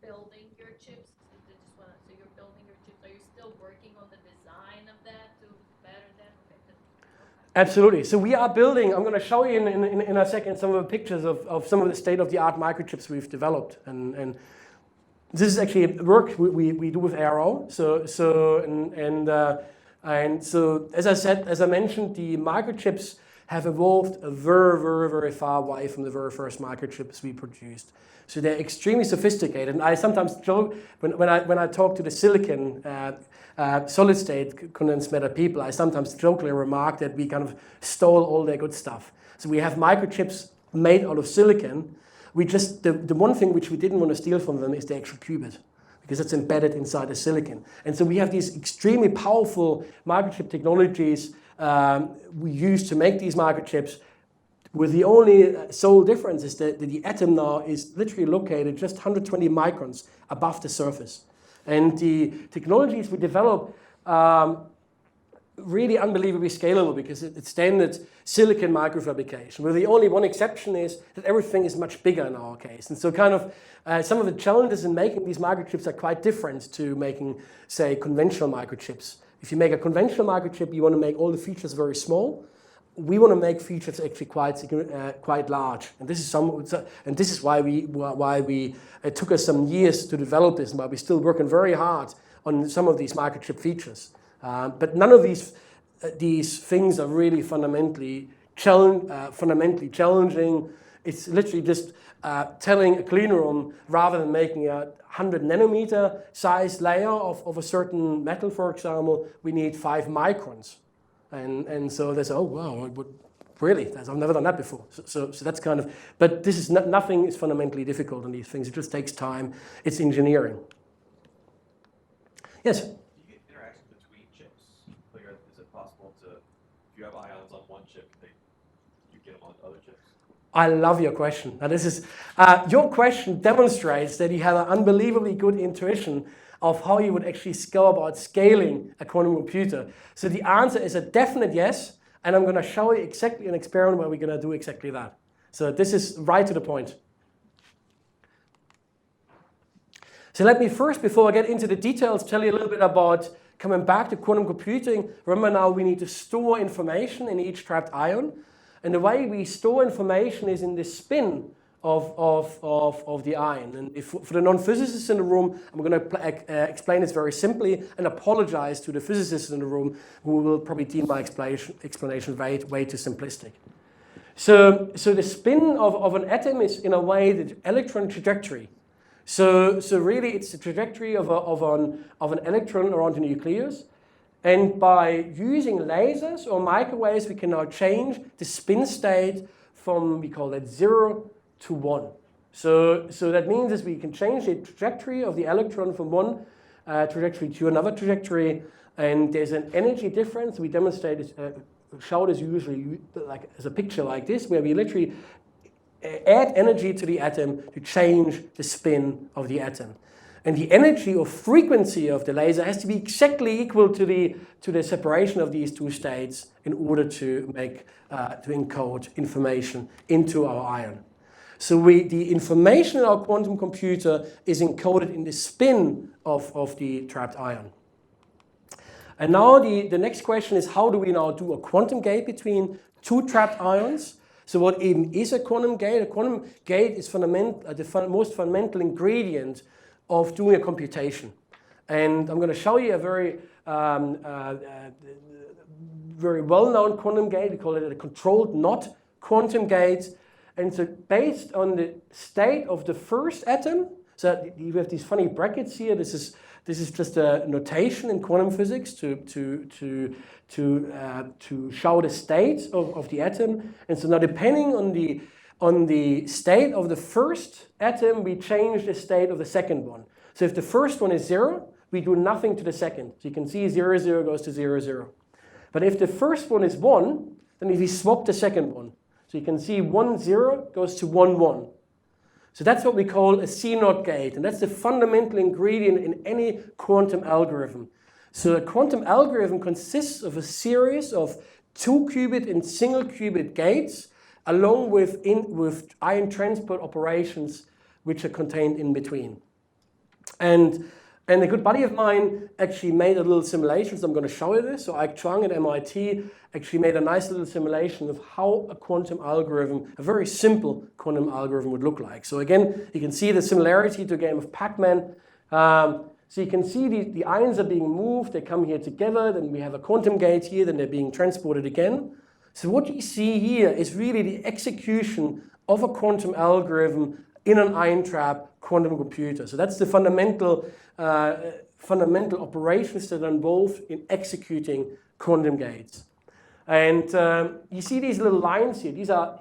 building your chips? So you're building your chips. Are you still working on the design of that to better that? Absolutely. So we are building, I'm going to show you in a second some of the pictures of some of the state-of-the-art microchips we've developed. And this is actually work we do with Aero. And so, as I said, as I mentioned, the microchips have evolved a very far away from the very first microchips we produced. So they're extremely sophisticated. And I sometimes joke when I talk to the silicon solid state condensed matter people, I sometimes jokingly remark that we kind of stole all their good stuff. So we have microchips made out of silicon. We just the one thing which we didn't want to steal from them is the actual qubit, because it's embedded inside the silicon. And so we have these extremely powerful microchip technologies we use to make these microchips, with the only sole difference is that the atom now is literally located just 120 microns above the surface. And the technologies we develop really unbelievably scalable, because it's standard silicon microfabrication, where the only one exception is that everything is much bigger in our case. And so kind of some of the challenges in making these microchips are quite different to making, say, conventional microchips. If you make a conventional microchip, you want to make all the features very small. We want to make features actually quite large, and this is why it took us some years to develop this, and why we're still working very hard on some of these microchip features. But none of these things are really fundamentally challenging. It's literally just telling a clean room, rather than making a 100 nanometer size layer of a certain metal, for example, we need 5 microns. And so they say, oh wow, really? I've never done that before. So that's kind of, but this is nothing is fundamentally difficult on these things. It just takes time. It's engineering. Yes? Do you get interaction between chips? Like, is it possible to, if you have ions on one chip, you get them on other chips? I love your question. Now this is, your question demonstrates that you have an unbelievably good intuition of how you would actually go about scaling a quantum computer. So the answer is a definite yes, and I'm going to show you exactly an experiment where we're going to do exactly that. So this is right to the point. So let me first, before I get into the details, tell you a little bit about coming back to quantum computing. Remember now we need to store information in each trapped ion. And the way we store information is in the spin of the ion. And for the non-physicists in the room, I'm going to explain this very simply and apologize to the physicists in the room who will probably deem my explanation way too simplistic. So the spin of an atom is, in a way, the electron trajectory. So really it's the trajectory of an electron around the nucleus. And by using lasers or microwaves, we can now change the spin state from, we call that 0 to 1. So that means that we can change the trajectory of the electron from one trajectory to another trajectory, and there's an energy difference. We demonstrate this, show this usually like as a picture like this, where we literally add energy to the atom to change the spin of the atom. And the energy or frequency of the laser has to be exactly equal to the separation of these two states in order to make to encode information into our ion. So the information in our quantum computer is encoded in the spin of the trapped ion. And now the next question is, how do we now do a quantum gate between two trapped ions? So what even is a quantum gate? A quantum gate is the most fundamental ingredient of doing a computation. And I'm going to show you a very well-known quantum gate. We call it a controlled knot quantum gate. And so based on the state of the first atom, so you have these funny brackets here. This is just a notation in quantum physics to show the state of the atom. And so now, depending on the state of the first atom, we change the state of the second one. So if the first one is 0, we do nothing to the second. So you can see 0, 0 goes to 0, 0. But if the first one is 1, then we swap the second one. So you can see 1, 0 goes to 1, 1. So that's what we call a C-NOT gate, and that's the fundamental ingredient in any quantum algorithm. So a quantum algorithm consists of a series of 2-qubit and single qubit gates, along with ion transport operations which are contained in between. And a good buddy of mine actually made a little simulation, so I'm going to show you this. So Ike Chuang at MIT actually made a nice little simulation of how a quantum algorithm, a very simple quantum algorithm would look like. So again, you can see the similarity to a game of Pac-Man. So you can see the ions are being moved, they come here together, then we have a quantum gate here, then they're being transported again. So what you see here is really the execution of a quantum algorithm in an ion trap quantum computer. So that's the fundamental operations that are involved in executing quantum gates. And you see these little lines here. These are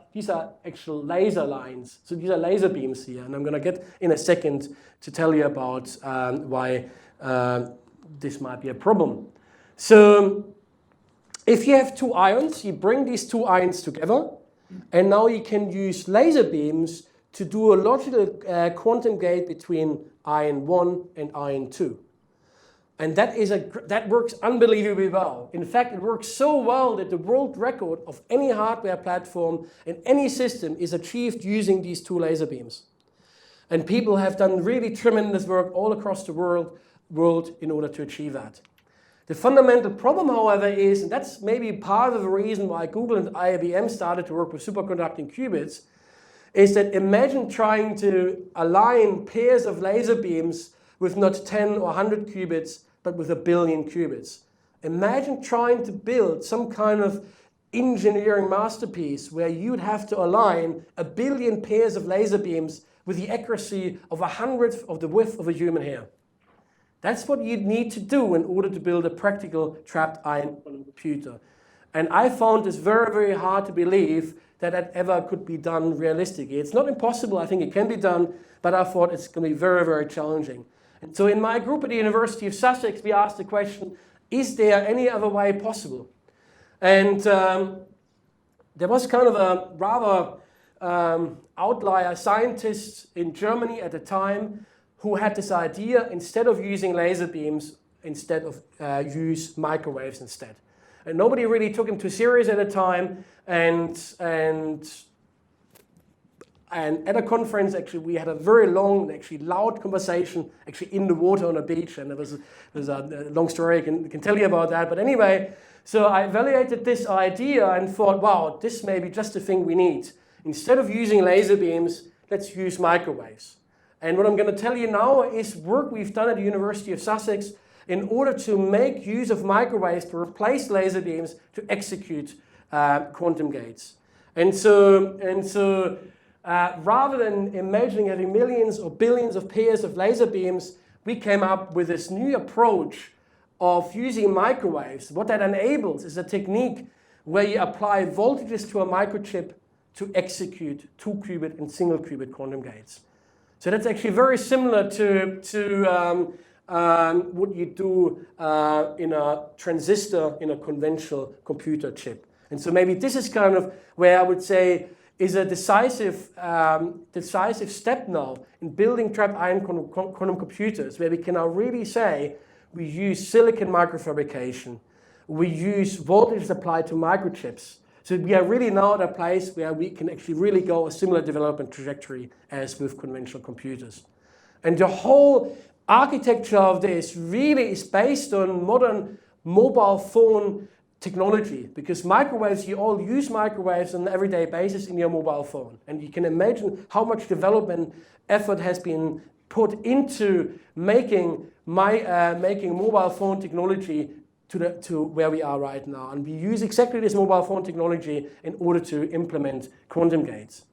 actual laser lines. So these are laser beams here. And I'm going to get in a second to tell you about why this might be a problem. So if you have two ions, you bring these two ions together. And now you can use laser beams to do a logical quantum gate between ion 1 and ion 2. And that works unbelievably well. In fact, it works so well that the world record of any hardware platform in any system is achieved using these two laser beams. And people have done really tremendous work all across the world in order to achieve that. The fundamental problem, however, is, and that's maybe part of the reason why Google and IBM started to work with superconducting qubits, is that imagine trying to align pairs of laser beams with not 10 or 100 qubits, but with 1 billion qubits. Imagine trying to build some kind of engineering masterpiece where you'd have to align 1 billion pairs of laser beams with the accuracy of 1/100th of the width of a human hair. That's what you'd need to do in order to build a practical trapped ion quantum computer. And I found this very, very hard to believe that ever could be done realistically. It's not impossible, I think it can be done, but I thought it's going to be very, very challenging. And so in my group at the University of Sussex, we asked the question, is there any other way possible? And there was kind of a rather outlier scientist in Germany at the time who had this idea, instead of using laser beams, instead of use microwaves instead. And nobody really took him too serious at the time. And at a conference, actually, we had a very long, actually loud conversation, actually in the water on a beach. And there's a long story, I can tell you about that. But anyway, so I evaluated this idea and thought, wow, this may be just the thing we need. Instead of using laser beams, let's use microwaves. And what I'm going to tell you now is work we've done at the University of Sussex in order to make use of microwaves to replace laser beams to execute quantum gates. And so rather than imagining having millions or billions of pairs of laser beams, we came up with this new approach of using microwaves. What that enables is a technique where you apply voltages to a microchip to execute 2-qubit and single-qubit quantum gates. So that's actually very similar to what you do in a transistor in a conventional computer chip. And so maybe this is kind of where I would say is a decisive step now in building trapped ion quantum computers, where we can now really say we use silicon microfabrication, we use voltage applied to microchips. So we are really now at a place where we can actually really go a similar development trajectory as with conventional computers. And the whole architecture of this really is based on modern mobile phone technology, because microwaves, you all use microwaves on an everyday basis in your mobile phone. And you can imagine how much development effort has been put into making mobile phone technology to where we are right now. And we use exactly this mobile phone technology in order to implement quantum gates.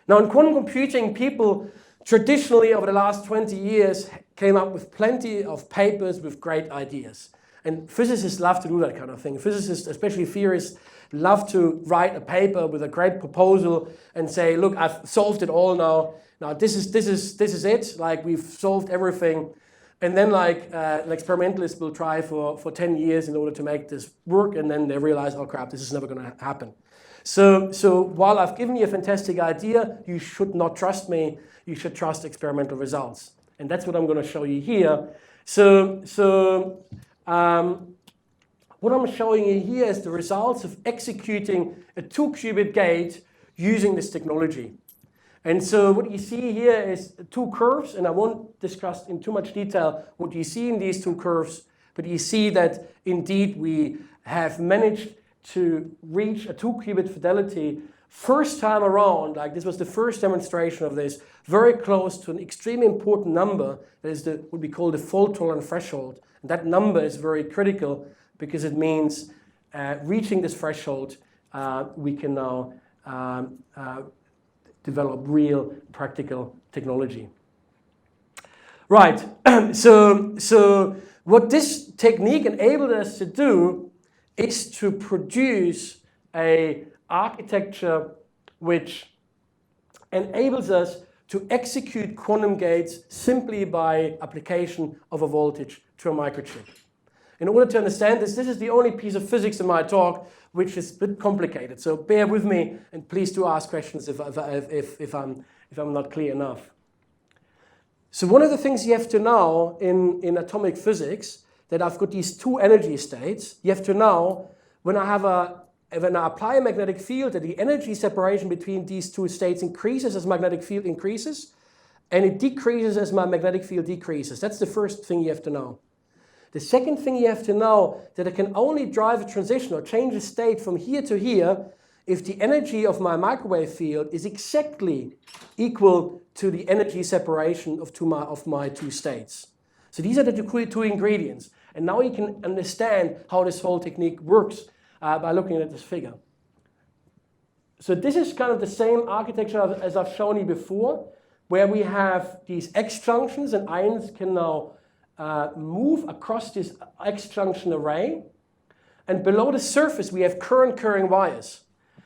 Now in quantum computing, people traditionally over the last 20 years came up with plenty of papers with great ideas. And physicists love to do that kind of thing. Physicists, especially theorists, love to write a paper with a great proposal and say, look, I've solved it all now. Now this is it. Like, we've solved everything. And then an experimentalist will try for 10 years in order to make this work, and then they realize, oh crap, this is never going to happen. So while I've given you a fantastic idea, you should not trust me. You should trust experimental results. And that's what I'm going to show you here. So What I'm showing you here is the results of executing a 2-qubit gate using this technology. And so what you see here is 2 curves, and I won't discuss in too much detail what you see in these 2 curves, but you see that indeed we have managed to reach a 2-qubit fidelity first time around. Like, this was the first demonstration of this, very close to an extremely important number that is what we call the fault-tolerant threshold. And that number is very critical because it means reaching this threshold, we can now develop real practical technology. Right, so what this technique enabled us to do is to produce an architecture which enables us to execute quantum gates simply by application of a voltage to a microchip. In order to understand this is the only piece of physics in my talk which is a bit complicated. So bear with me and please do ask questions if I'm not clear enough. So one of the things you have to know in atomic physics, that I've got these 2 energy states. You have to know when I apply a magnetic field, that the energy separation between these 2 states increases as magnetic field increases, and it decreases as my magnetic field decreases. That's the first thing you have to know. The second thing you have to know, that I can only drive a transition or change a state from here to here if the energy of my microwave field is exactly equal to the energy separation of my 2 states. So these are the 2 ingredients. And now you can understand how this whole technique works by looking at this figure. So this is kind of the same architecture as I've shown you before, where we have these X junctions, and ions can now move across this X junction array. And below the surface we have current carrying wires.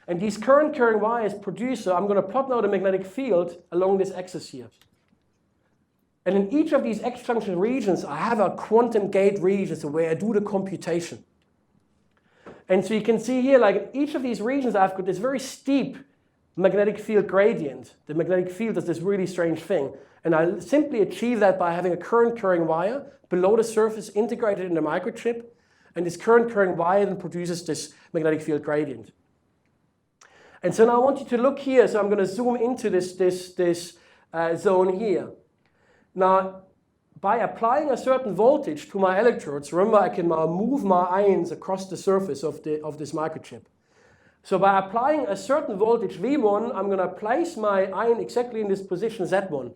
And these current carrying wires produce, so I'm going to plot now the magnetic field along this axis here. And in each of these X junction regions I have a quantum gate region, so where I do the computation. And so you can see here, like in each of these regions I've got this very steep magnetic field gradient. The magnetic field does this really strange thing. And I simply achieve that by having a current carrying wire below the surface integrated in the microchip. And this current carrying wire then produces this magnetic field gradient. And so now I want you to look here. So I'm going to zoom into this zone here. Now, by applying a certain voltage to my electrodes, remember I can now move my ions across the surface of this microchip. So by applying a certain voltage V1, I'm going to place my ion exactly in this position Z1.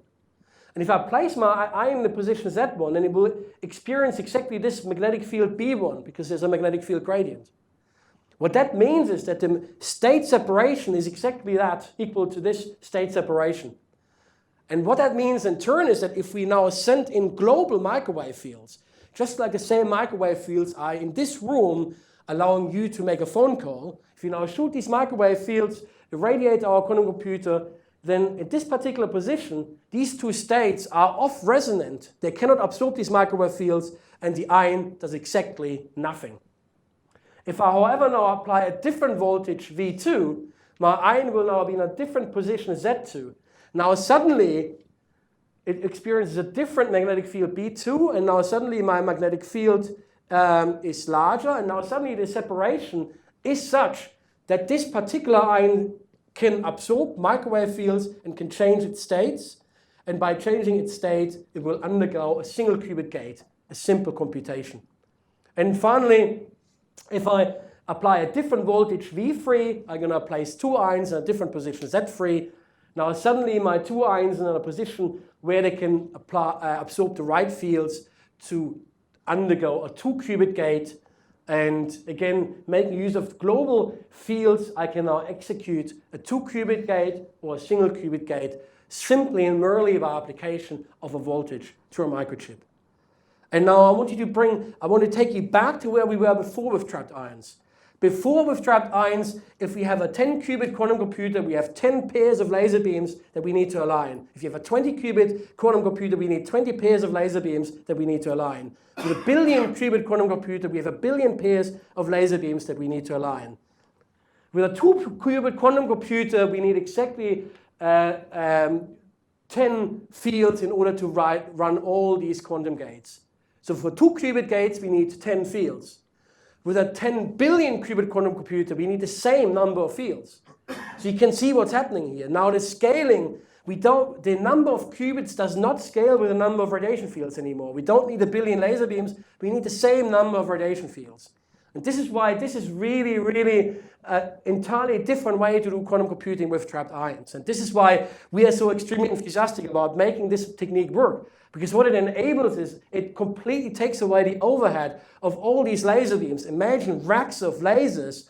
And if I place my ion in the position Z1, then it will experience exactly this magnetic field B1 because there's a magnetic field gradient. What that means is that the state separation is exactly that, equal to this state separation. And what that means in turn is that if we now send in global microwave fields, just like the same microwave fields are in this room allowing you to make a phone call, if you now shoot these microwave fields, irradiate our quantum computer, then in this particular position, these 2 states are off resonant. They cannot absorb these microwave fields, and the ion does exactly nothing. If I, however, now apply a different voltage V2, my ion will now be in a different position Z2. Now suddenly, it experiences a different magnetic field B2, and now suddenly my magnetic field is larger, and now suddenly the separation is such that this particular ion can absorb microwave fields and can change its states, and by changing its state, it will undergo a single qubit gate, a simple computation. And finally, if I apply a different voltage V3, I'm going to place 2 ions in a different position Z3. Now suddenly my 2 ions are in a position where they can absorb the right fields to undergo a 2-qubit gate. And again, making use of global fields, I can now execute a 2-qubit gate or a single qubit gate simply and merely by application of a voltage to a microchip. And now I want to take you back to where we were before with trapped ions. Before with trapped ions, if we have a 10-qubit quantum computer, we have 10 pairs of laser beams that we need to align. If you have a 20-qubit quantum computer, we need 20 pairs of laser beams that we need to align. With a billion-qubit quantum computer, we have a billion pairs of laser beams that we need to align. With a 2-qubit quantum computer, we need exactly 10 fields in order to run all these quantum gates. So for 2-qubit gates, we need 10 fields. with a 10 billion qubit quantum computer, we need the same number of fields. So you can see what's happening here. Now the scaling, the number of qubits does not scale with the number of radiation fields anymore. We don't need a billion laser beams, we need the same number of radiation fields. And this is why this is really, really entirely different way to do quantum computing with trapped ions. And this is why we are so extremely enthusiastic about making this technique work. Because what it enables is it completely takes away the overhead of all these laser beams. Imagine racks of lasers,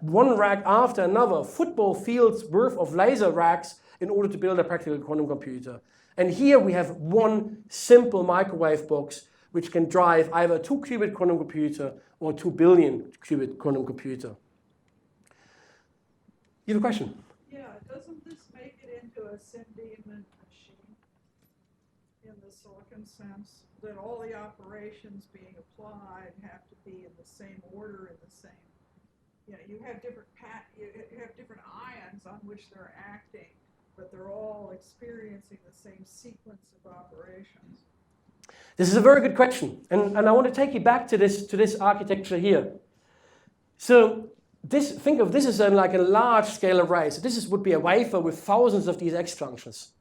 one rack after another, football fields worth of laser racks in order to build a practical quantum computer. And here we have one simple microwave box which can drive either a 2-qubit quantum computer or a 2 billion qubit quantum computer. You have a question? Yeah, doesn't this make it into a Sindemon machine in the silicon sense that all the operations being applied have to be in the same order, in the same, you have different ions on which they're acting, but they're all experiencing the same sequence of operations? This is a very good question, and I want to take you back to this architecture here. So think of this as like a large-scale array. So this would be a wafer with thousands of these X junctions.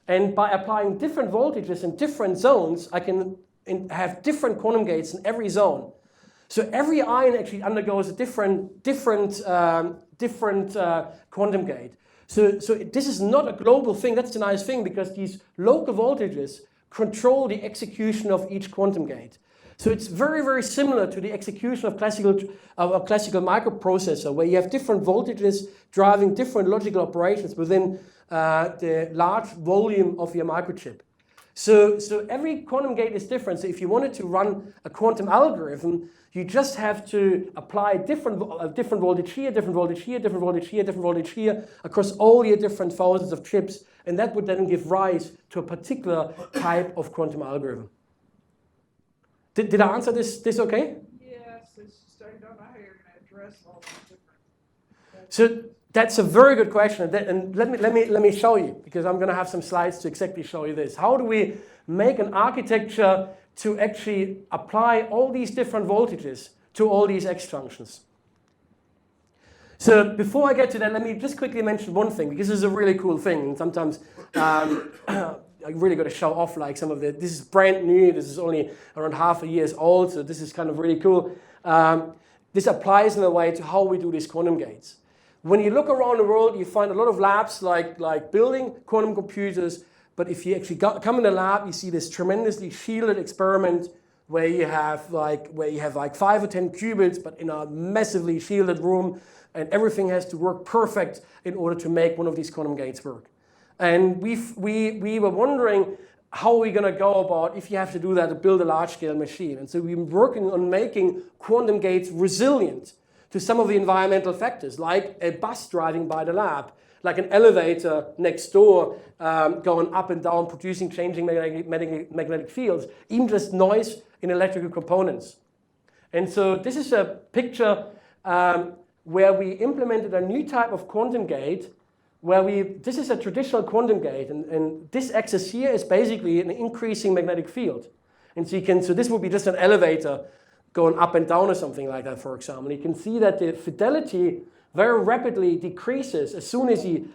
And by applying different voltages in different zones, I can have different quantum gates in every zone. So every ion actually undergoes a different quantum gate. So this is not a global thing. That's the nice thing, because these local voltages control the execution of each quantum gate. So it's very, very similar to the execution of a classical microprocessor, where you have different voltages driving different logical operations within the large volume of your microchip. So every quantum gate is different. So if you wanted to run a quantum algorithm, you just have to apply different voltage here, different voltage here, different voltage here, different voltage here, across all your different thousands of chips. And that would then give rise to a particular type of quantum algorithm. Did I answer this okay? Yes, it's just I don't know how you're going to address all these different. So that's a very good question, and let me show you, because I'm going to have some slides to exactly show you this. How do we make an architecture to actually apply all these different voltages to all these X junctions? So before I get to that, let me just quickly mention one thing, because this is a really cool thing, and sometimes I really got to show off like some of the. This is brand new. This is only around half a year old, so this is kind of really cool. This applies in a way to how we do these quantum gates. When you look around the world, you find a lot of labs like building quantum computers. But if you actually come in a lab, you see this tremendously shielded experiment where you have like 5 or 10 qubits, but in a massively shielded room, and everything has to work perfect in order to make one of these quantum gates work. And we were wondering how are we going to go about if you have to do that to build a large-scale machine. And so we've been working on making quantum gates resilient to some of the environmental factors, like a bus driving by the lab, like an elevator next door going up and down, producing changing magnetic fields, even just noise in electrical components. And so this is a picture where we implemented a new type of quantum gate this is a traditional quantum gate, and this axis here is basically an increasing magnetic field. And so this would be just an elevator going up and down or something like that, for example. And you can see that the fidelity very rapidly decreases as soon as you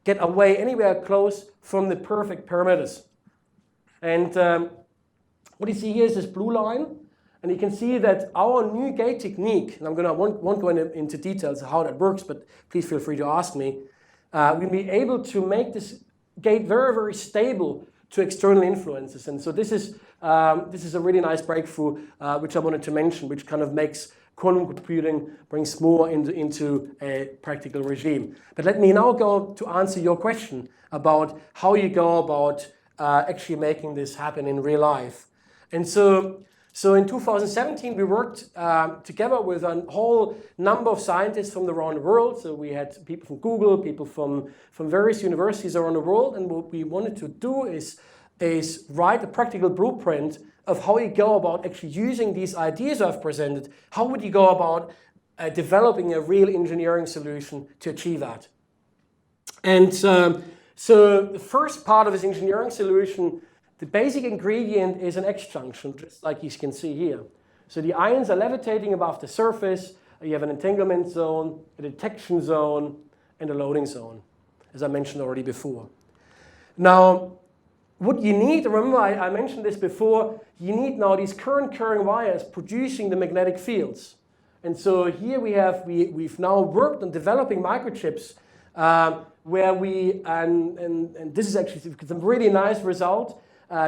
get away anywhere close from the perfect parameters. And what you see here is this blue line, and you can see that our new gate technique, and won't go into details of how that works, but please feel free to ask me. We'll be able to make this gate very, very stable to external influences. And so this is a really nice breakthrough, which I wanted to mention, which kind of makes quantum computing, brings more into a practical regime. But let me now go to answer your question about how you go about actually making this happen in real life. And so in 2017, we worked together with a whole number of scientists from around the world. So we had people from Google, people from various universities around the world. And what we wanted to do is write a practical blueprint of how you go about actually using these ideas I've presented. How would you go about developing a real engineering solution to achieve that? And so the first part of this engineering solution, the basic ingredient is an X junction, just like you can see here. So the ions are levitating above the surface. You have an entanglement zone, a detection zone, and a loading zone, as I mentioned already before. Now, what you need, remember I mentioned this before, you need now these current carrying wires producing the magnetic fields. And so here we've now worked on developing microchips where and this is actually a really nice result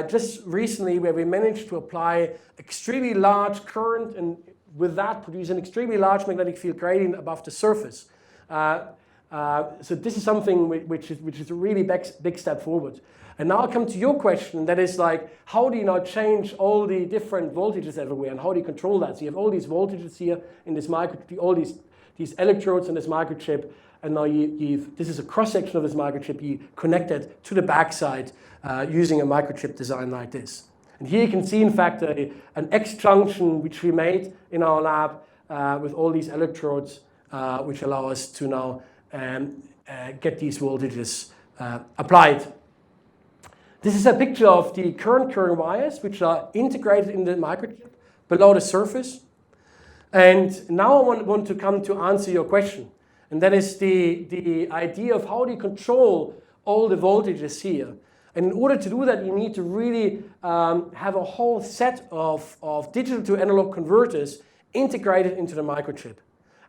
just recently, where we managed to apply extremely large current and with that produce an extremely large magnetic field gradient above the surface. So this is something which is a really big step forward. And now I come to your question, that is like, how do you now change all the different voltages everywhere, and how do you control that? So you have all these voltages here in this all these electrodes in this microchip, and now this is a cross-section of this microchip. You connect it to the backside using a microchip design like this. And here you can see, in fact, an X junction which we made in our lab with all these electrodes, which allow us to now get these voltages applied. This is a picture of the current carrying wires, which are integrated in the microchip below the surface. And now I want to come to answer your question. And that is the idea of how do you control all the voltages here. And in order to do that, you need to really have a whole set of digital to analog converters integrated into the microchip.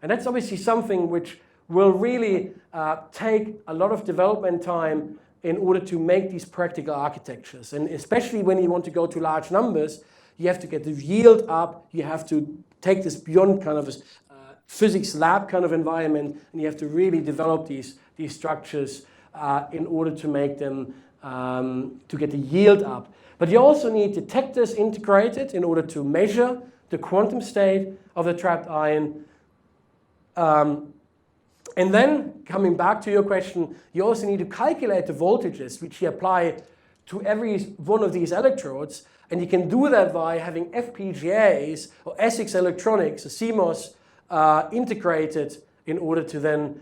And that's obviously something which will really take a lot of development time in order to make these practical architectures. And especially when you want to go to large numbers, you have to get the yield up, you have to take this beyond kind of a physics lab kind of environment, and you have to really develop these structures in order to make them, to get the yield up. But you also need detectors integrated in order to measure the quantum state of the trapped ion. And then, coming back to your question, you also need to calculate the voltages which you apply to every one of these electrodes. And you can do that by having FPGAs or ASICs electronics, or CMOS, integrated in order to then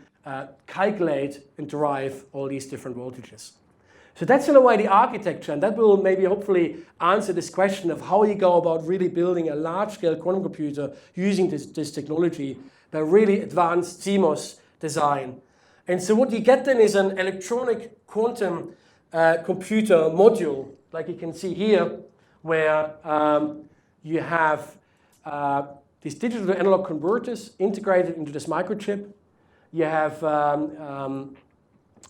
calculate and derive all these different voltages. So that's in a way the architecture, and that will maybe hopefully answer this question of how you go about really building a large-scale quantum computer using this technology, the really advanced CMOS design. And so what you get then is an electronic quantum computer module, like you can see here, where you have these digital to analog converters integrated into this microchip. You have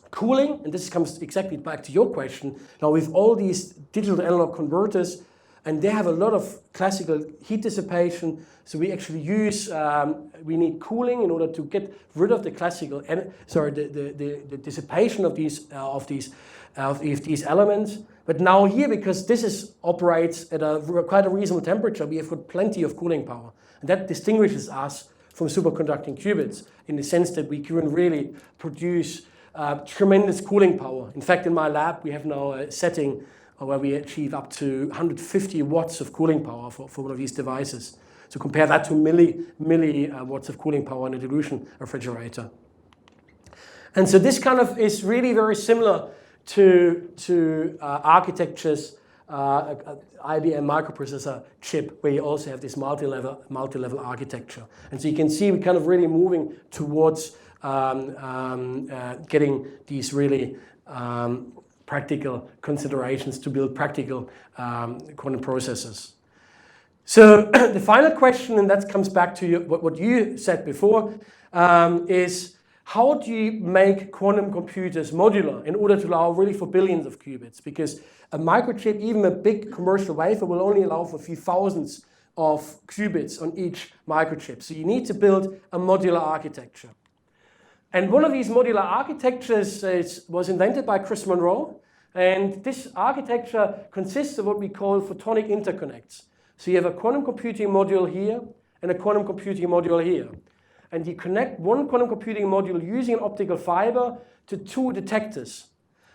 cooling, and this comes exactly back to your question. Now with all these digital to analog converters, and they have a lot of classical heat dissipation, so we actually use, we need cooling in order to get rid of the classical, the dissipation of these elements. But now here, because this operates at quite a reasonable temperature, we have got plenty of cooling power. And that distinguishes us from superconducting qubits in the sense that we can really produce tremendous cooling power. In fact, in my lab, we have now a setting where we achieve up to 150 watts of cooling power for one of these devices. So compare that to milli watts of cooling power in a dilution refrigerator. And so this kind of is really very similar to architectures, IBM microprocessor chip, where you also have this multi-level architecture. And so you can see we're kind of really moving towards getting these really practical considerations to build practical quantum processors. So the final question, and that comes back to what you said before, is how do you make quantum computers modular in order to allow really for billions of qubits? Because a microchip, even a big commercial wafer, will only allow for a few thousands of qubits on each microchip. So you need to build a modular architecture. And one of these modular architectures was invented by Chris Monroe. And this architecture consists of what we call photonic interconnects. So you have a quantum computing module here and a quantum computing module here. And you connect one quantum computing module using an optical fiber to two detectors.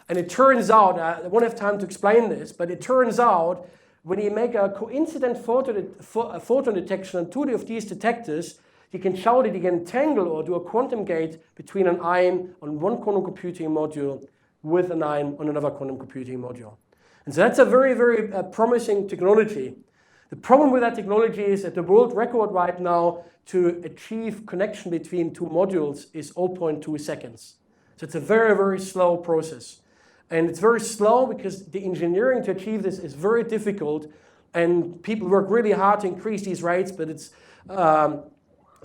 And it turns out, I won't have time to explain this, but it turns out when you make a coincident photon detection on two of these detectors, you can show that you can entangle or do a quantum gate between an ion on one quantum computing module with an ion on another quantum computing module. And so that's a very, very promising technology. The problem with that technology is that the world record right now to achieve connection between two modules is 0.2 seconds. So it's a very, very slow process. And it's very slow because the engineering to achieve this is very difficult, and people work really hard to increase these rates, but it's at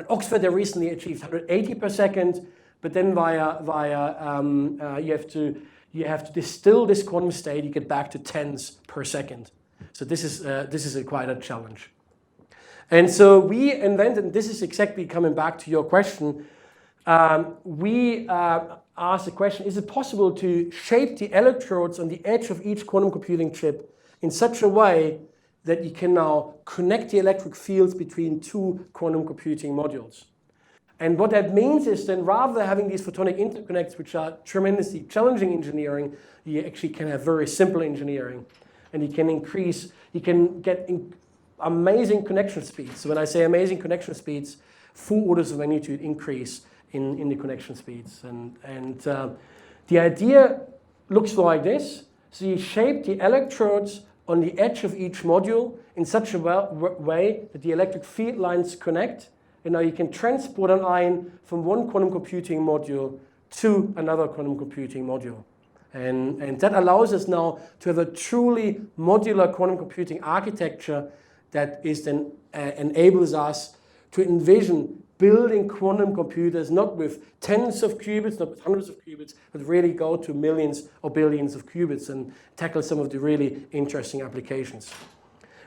Oxford they recently achieved 180 per second, but then you have to distill this quantum state, you get back to tens per second. So this is quite a challenge. And so we invented, and this is exactly coming back to your question, we asked the question, is it possible to shape the electrodes on the edge of each quantum computing chip in such a way that you can now connect the electric fields between two quantum computing modules? And what that means is then rather than having these photonic interconnects, which are tremendously challenging engineering, you actually can have very simple engineering. And you can get amazing connection speeds. So when I say amazing connection speeds, 4 orders of magnitude increase in the connection speeds. And the idea looks like this. So you shape the electrodes on the edge of each module in such a way that the electric field lines connect. And now you can transport an ion from one quantum computing module to another quantum computing module. And that allows us now to have a truly modular quantum computing architecture that is then enables us to envision building quantum computers not with tens of qubits, not with hundreds of qubits, but really go to millions or billions of qubits and tackle some of the really interesting applications.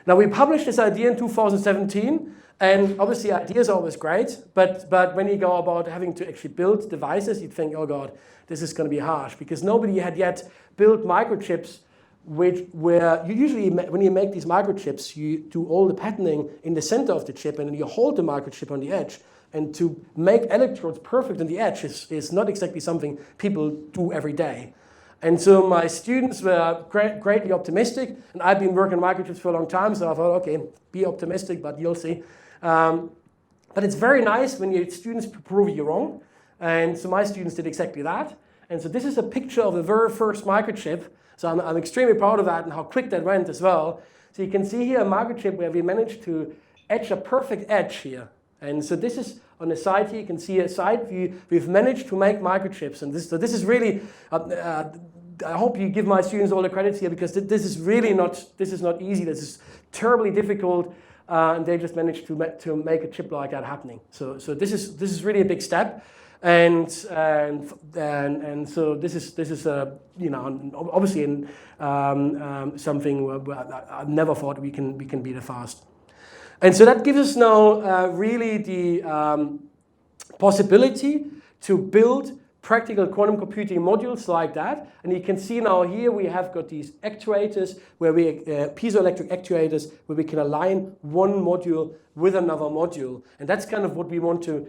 Now, we published this idea in 2017, and obviously ideas are always great, but when you go about having to actually build devices, you'd think, oh God, this is going to be harsh, because nobody had yet built microchips where you usually, when you make these microchips, you do all the patterning in the center of the chip, and then you hold the microchip on the edge. And to make electrodes perfect on the edge is not exactly something people do every day. And so my students were greatly optimistic, and I've been working on microchips for a long time, so I thought, okay, be optimistic, but you'll see. But it's very nice when your students prove you wrong. And so my students did exactly that. And so this is a picture of the very first microchip. So I'm extremely proud of that and how quick that went as well. So you can see here a microchip where we managed to etch a perfect edge here. And so this is on the side here, you can see a side view. We've managed to make microchips. And this is really, I hope you give my students all the credits here, because this is not easy. This is terribly difficult. And they just managed to make a chip like that happening. So this is really a big step. And so this is obviously something where I never thought we can be that fast. And so that gives us now really the possibility to build practical quantum computing modules like that. And you can see now here we have got these actuators, where piezoelectric actuators, where we can align one module with another module. And that's kind of what we want to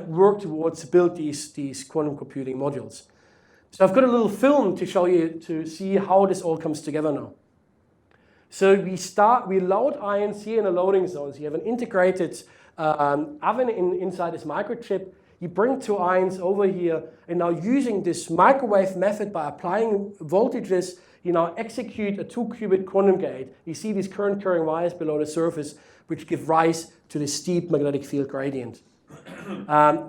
work towards to build these quantum computing modules. So I've got a little film to show you to see how this all comes together now. So we load ions here in a loading zone. So you have an integrated oven inside this microchip. You bring 2 ions over here, and now using this microwave method by applying voltages, you now execute a 2-qubit quantum gate. You see these current carrying wires below the surface, which give rise to this steep magnetic field gradient.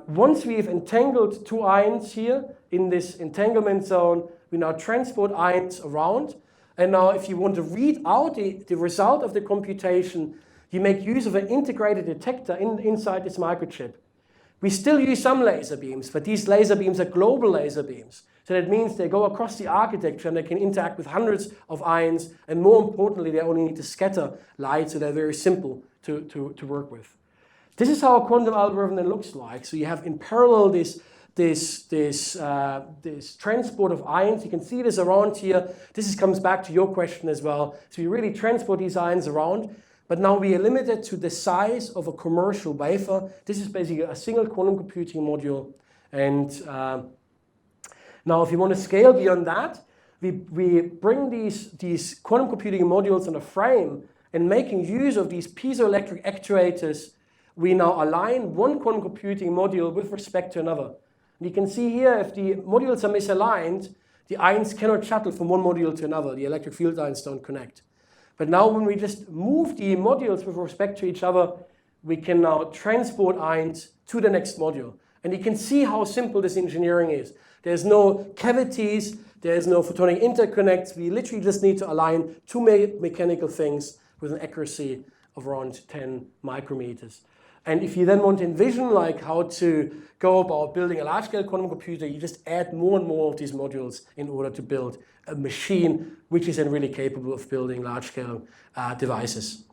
Once we've entangled 2 ions here in this entanglement zone, we now transport ions around. And now if you want to read out the result of the computation, you make use of an integrated detector inside this microchip. We still use some laser beams, but these laser beams are global laser beams. So that means they go across the architecture and they can interact with hundreds of ions. And more importantly, they only need to scatter light, so they're very simple to work with. This is how a quantum algorithm then looks like. So you have in parallel this transport of ions. You can see this around here. This comes back to your question as well. So you really transport these ions around. But now we are limited to the size of a commercial wafer. This is basically a single quantum computing module. And now if you want to scale beyond that, we bring these quantum computing modules on a frame, and making use of these piezoelectric actuators, we now align one quantum computing module with respect to another. And you can see here, if the modules are misaligned, the ions cannot shuttle from one module to another. The electric field lines don't connect. But now when we just move the modules with respect to each other, we can now transport ions to the next module. And you can see how simple this engineering is. There's no cavities, there's no photonic interconnects. We literally just need to align two mechanical things with an accuracy of around 10 micrometers. And if you then want to envision like how to go about building a large-scale quantum computer, you just add more and more of these modules in order to build a machine which is then really capable of building large-scale devices.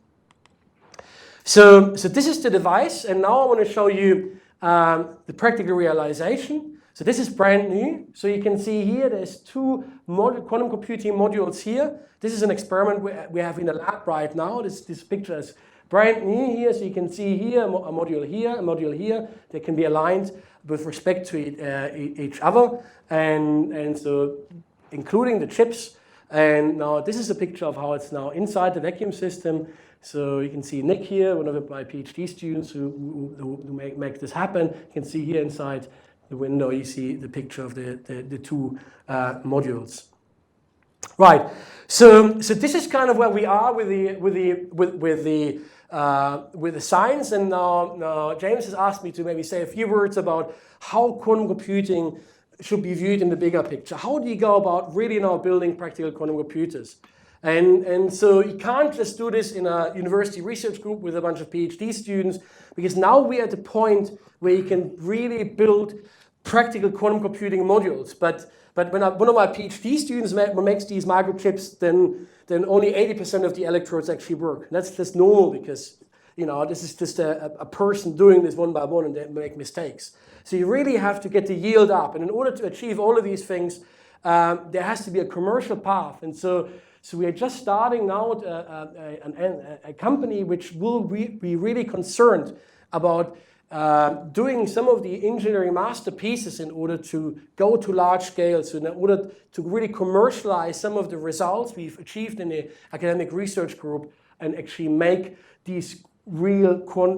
So this is the device, and now I want to show you the practical realization. So this is brand new. So you can see here there's two quantum computing modules here. This is an experiment we have in the lab right now. This picture is brand new here. So you can see here a module here, a module here. They can be aligned with respect to each other, and so including the chips. And now this is a picture of how it's now inside the vacuum system. So you can see Nick here, one of my PhD students who make this happen. You can see here inside the window, you see the picture of the two modules. Right. So this is kind of where we are with the science. And now James has asked me to maybe say a few words about how quantum computing should be viewed in the bigger picture. How do you go about really now building practical quantum computers? And so you can't just do this in a university research group with a bunch of PhD students, because now we're at the point where you can really build practical quantum computing modules. But when one of my PhD students makes these microchips, then only 80% of the electrodes actually work. And that's just normal, because this is just a person doing this one by one, and they make mistakes. So you really have to get the yield up. And in order to achieve all of these things, there has to be a commercial path. And so we are just starting now a company which will be really concerned about doing some of the engineering masterpieces in order to go to large scale, so in order to really commercialize some of the results we've achieved in the academic research group and actually make these real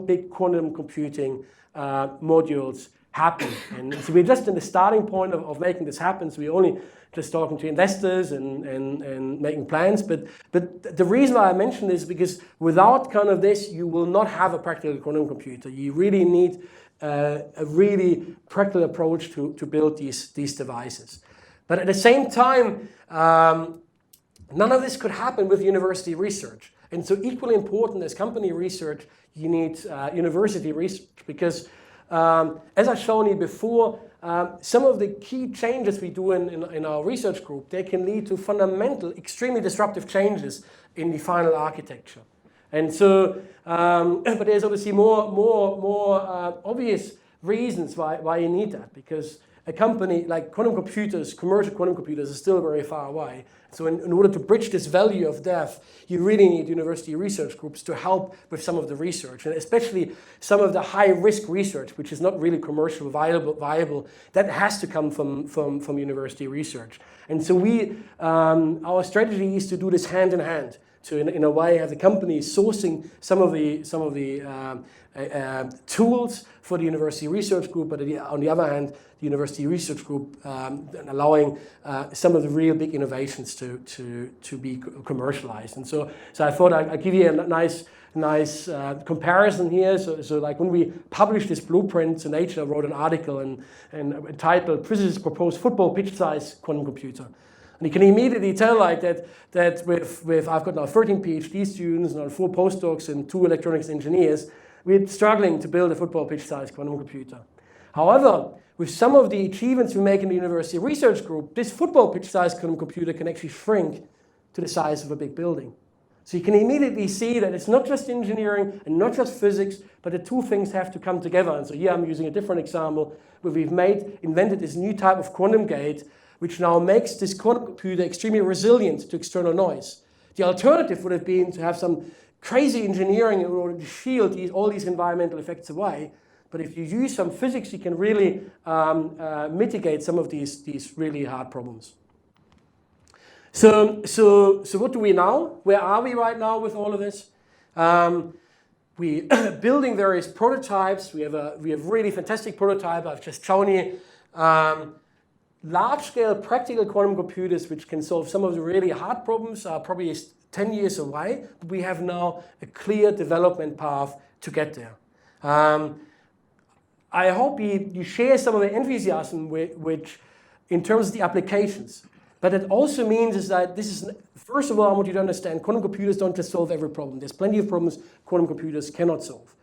big quantum computing modules happen. And so we're just in the starting point of making this happen. So we're only just talking to investors and making plans. But the reason why I mention this is because without kind of this, you will not have a practical quantum computer. You really need a really practical approach to build these devices. But at the same time, none of this could happen with university research. And so equally important as company research, you need university research, because as I've shown you before, some of the key changes we do in our research group, they can lead to fundamental, extremely disruptive changes in the final architecture. And so, but there's obviously more obvious reasons why you need that, because a company like quantum computers, commercial quantum computers, are still very far away. So in order to bridge this valley of death, you really need university research groups to help with some of the research, and especially some of the high-risk research, which is not really commercially viable, that has to come from university research. And so our strategy is to do this hand in hand, to in a way have the company sourcing some of the tools for the university research group, but on the other hand, the university research group allowing some of the real big innovations to be commercialized. And so I thought I'd give you a nice comparison here. So like when we published this blueprint, so Nature wrote an article and entitled "Physicists Propose Football Pitch-Size Quantum Computer." And you can immediately tell like that with I've got now 13 PhD students and 4 postdocs and 2 electronics engineers, we're struggling to build a football pitch-sized quantum computer. However, with some of the achievements we make in the university research group, this football pitch-sized quantum computer can actually shrink to the size of a big building. So you can immediately see that it's not just engineering and not just physics, but the two things have to come together. And so here I'm using a different example where we've invented this new type of quantum gate, which now makes this quantum computer extremely resilient to external noise. The alternative would have been to have some crazy engineering in order to shield all these environmental effects away. But if you use some physics, you can really mitigate some of these really hard problems. So what do we now? Where are we right now with all of this? We're building various prototypes. We have a really fantastic prototype I've just shown you. Large-scale practical quantum computers which can solve some of the really hard problems are probably 10 years away, but we have now a clear development path to get there. I hope you share some of the enthusiasm which in terms of the applications. But it also means is that this is, first of all, I want you to understand quantum computers don't just solve every problem. There's plenty of problems quantum computers cannot solve.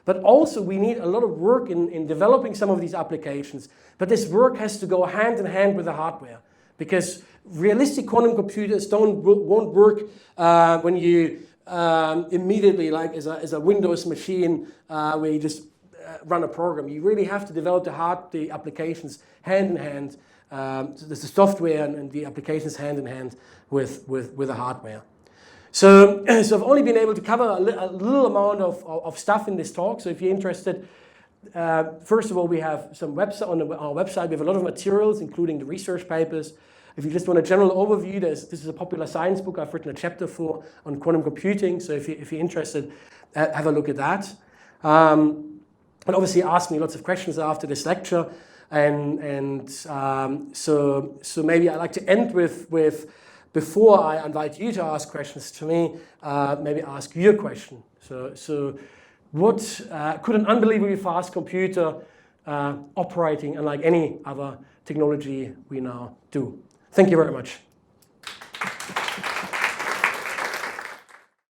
But also we need a lot of work in developing some of these applications. But this work has to go hand in hand with the hardware. Because realistic quantum computers won't work when you immediately, like as a Windows machine, where you just run a program. You really have to develop the applications hand in hand. So there's the software and the applications hand in hand with the hardware. So I've only been able to cover a little amount of stuff in this talk. So if you're interested, first of all, we have some website on our website. We have a lot of materials, including the research papers. If you just want a general overview, this is a popular science book I've written a chapter for on quantum computing. So if you're interested, have a look at that. And obviously ask me lots of questions after this lecture. And so maybe I'd like to end with before I invite you to ask questions to me, maybe ask you a question. So what could an unbelievably fast computer operating unlike any other technology we now do? Thank you very much.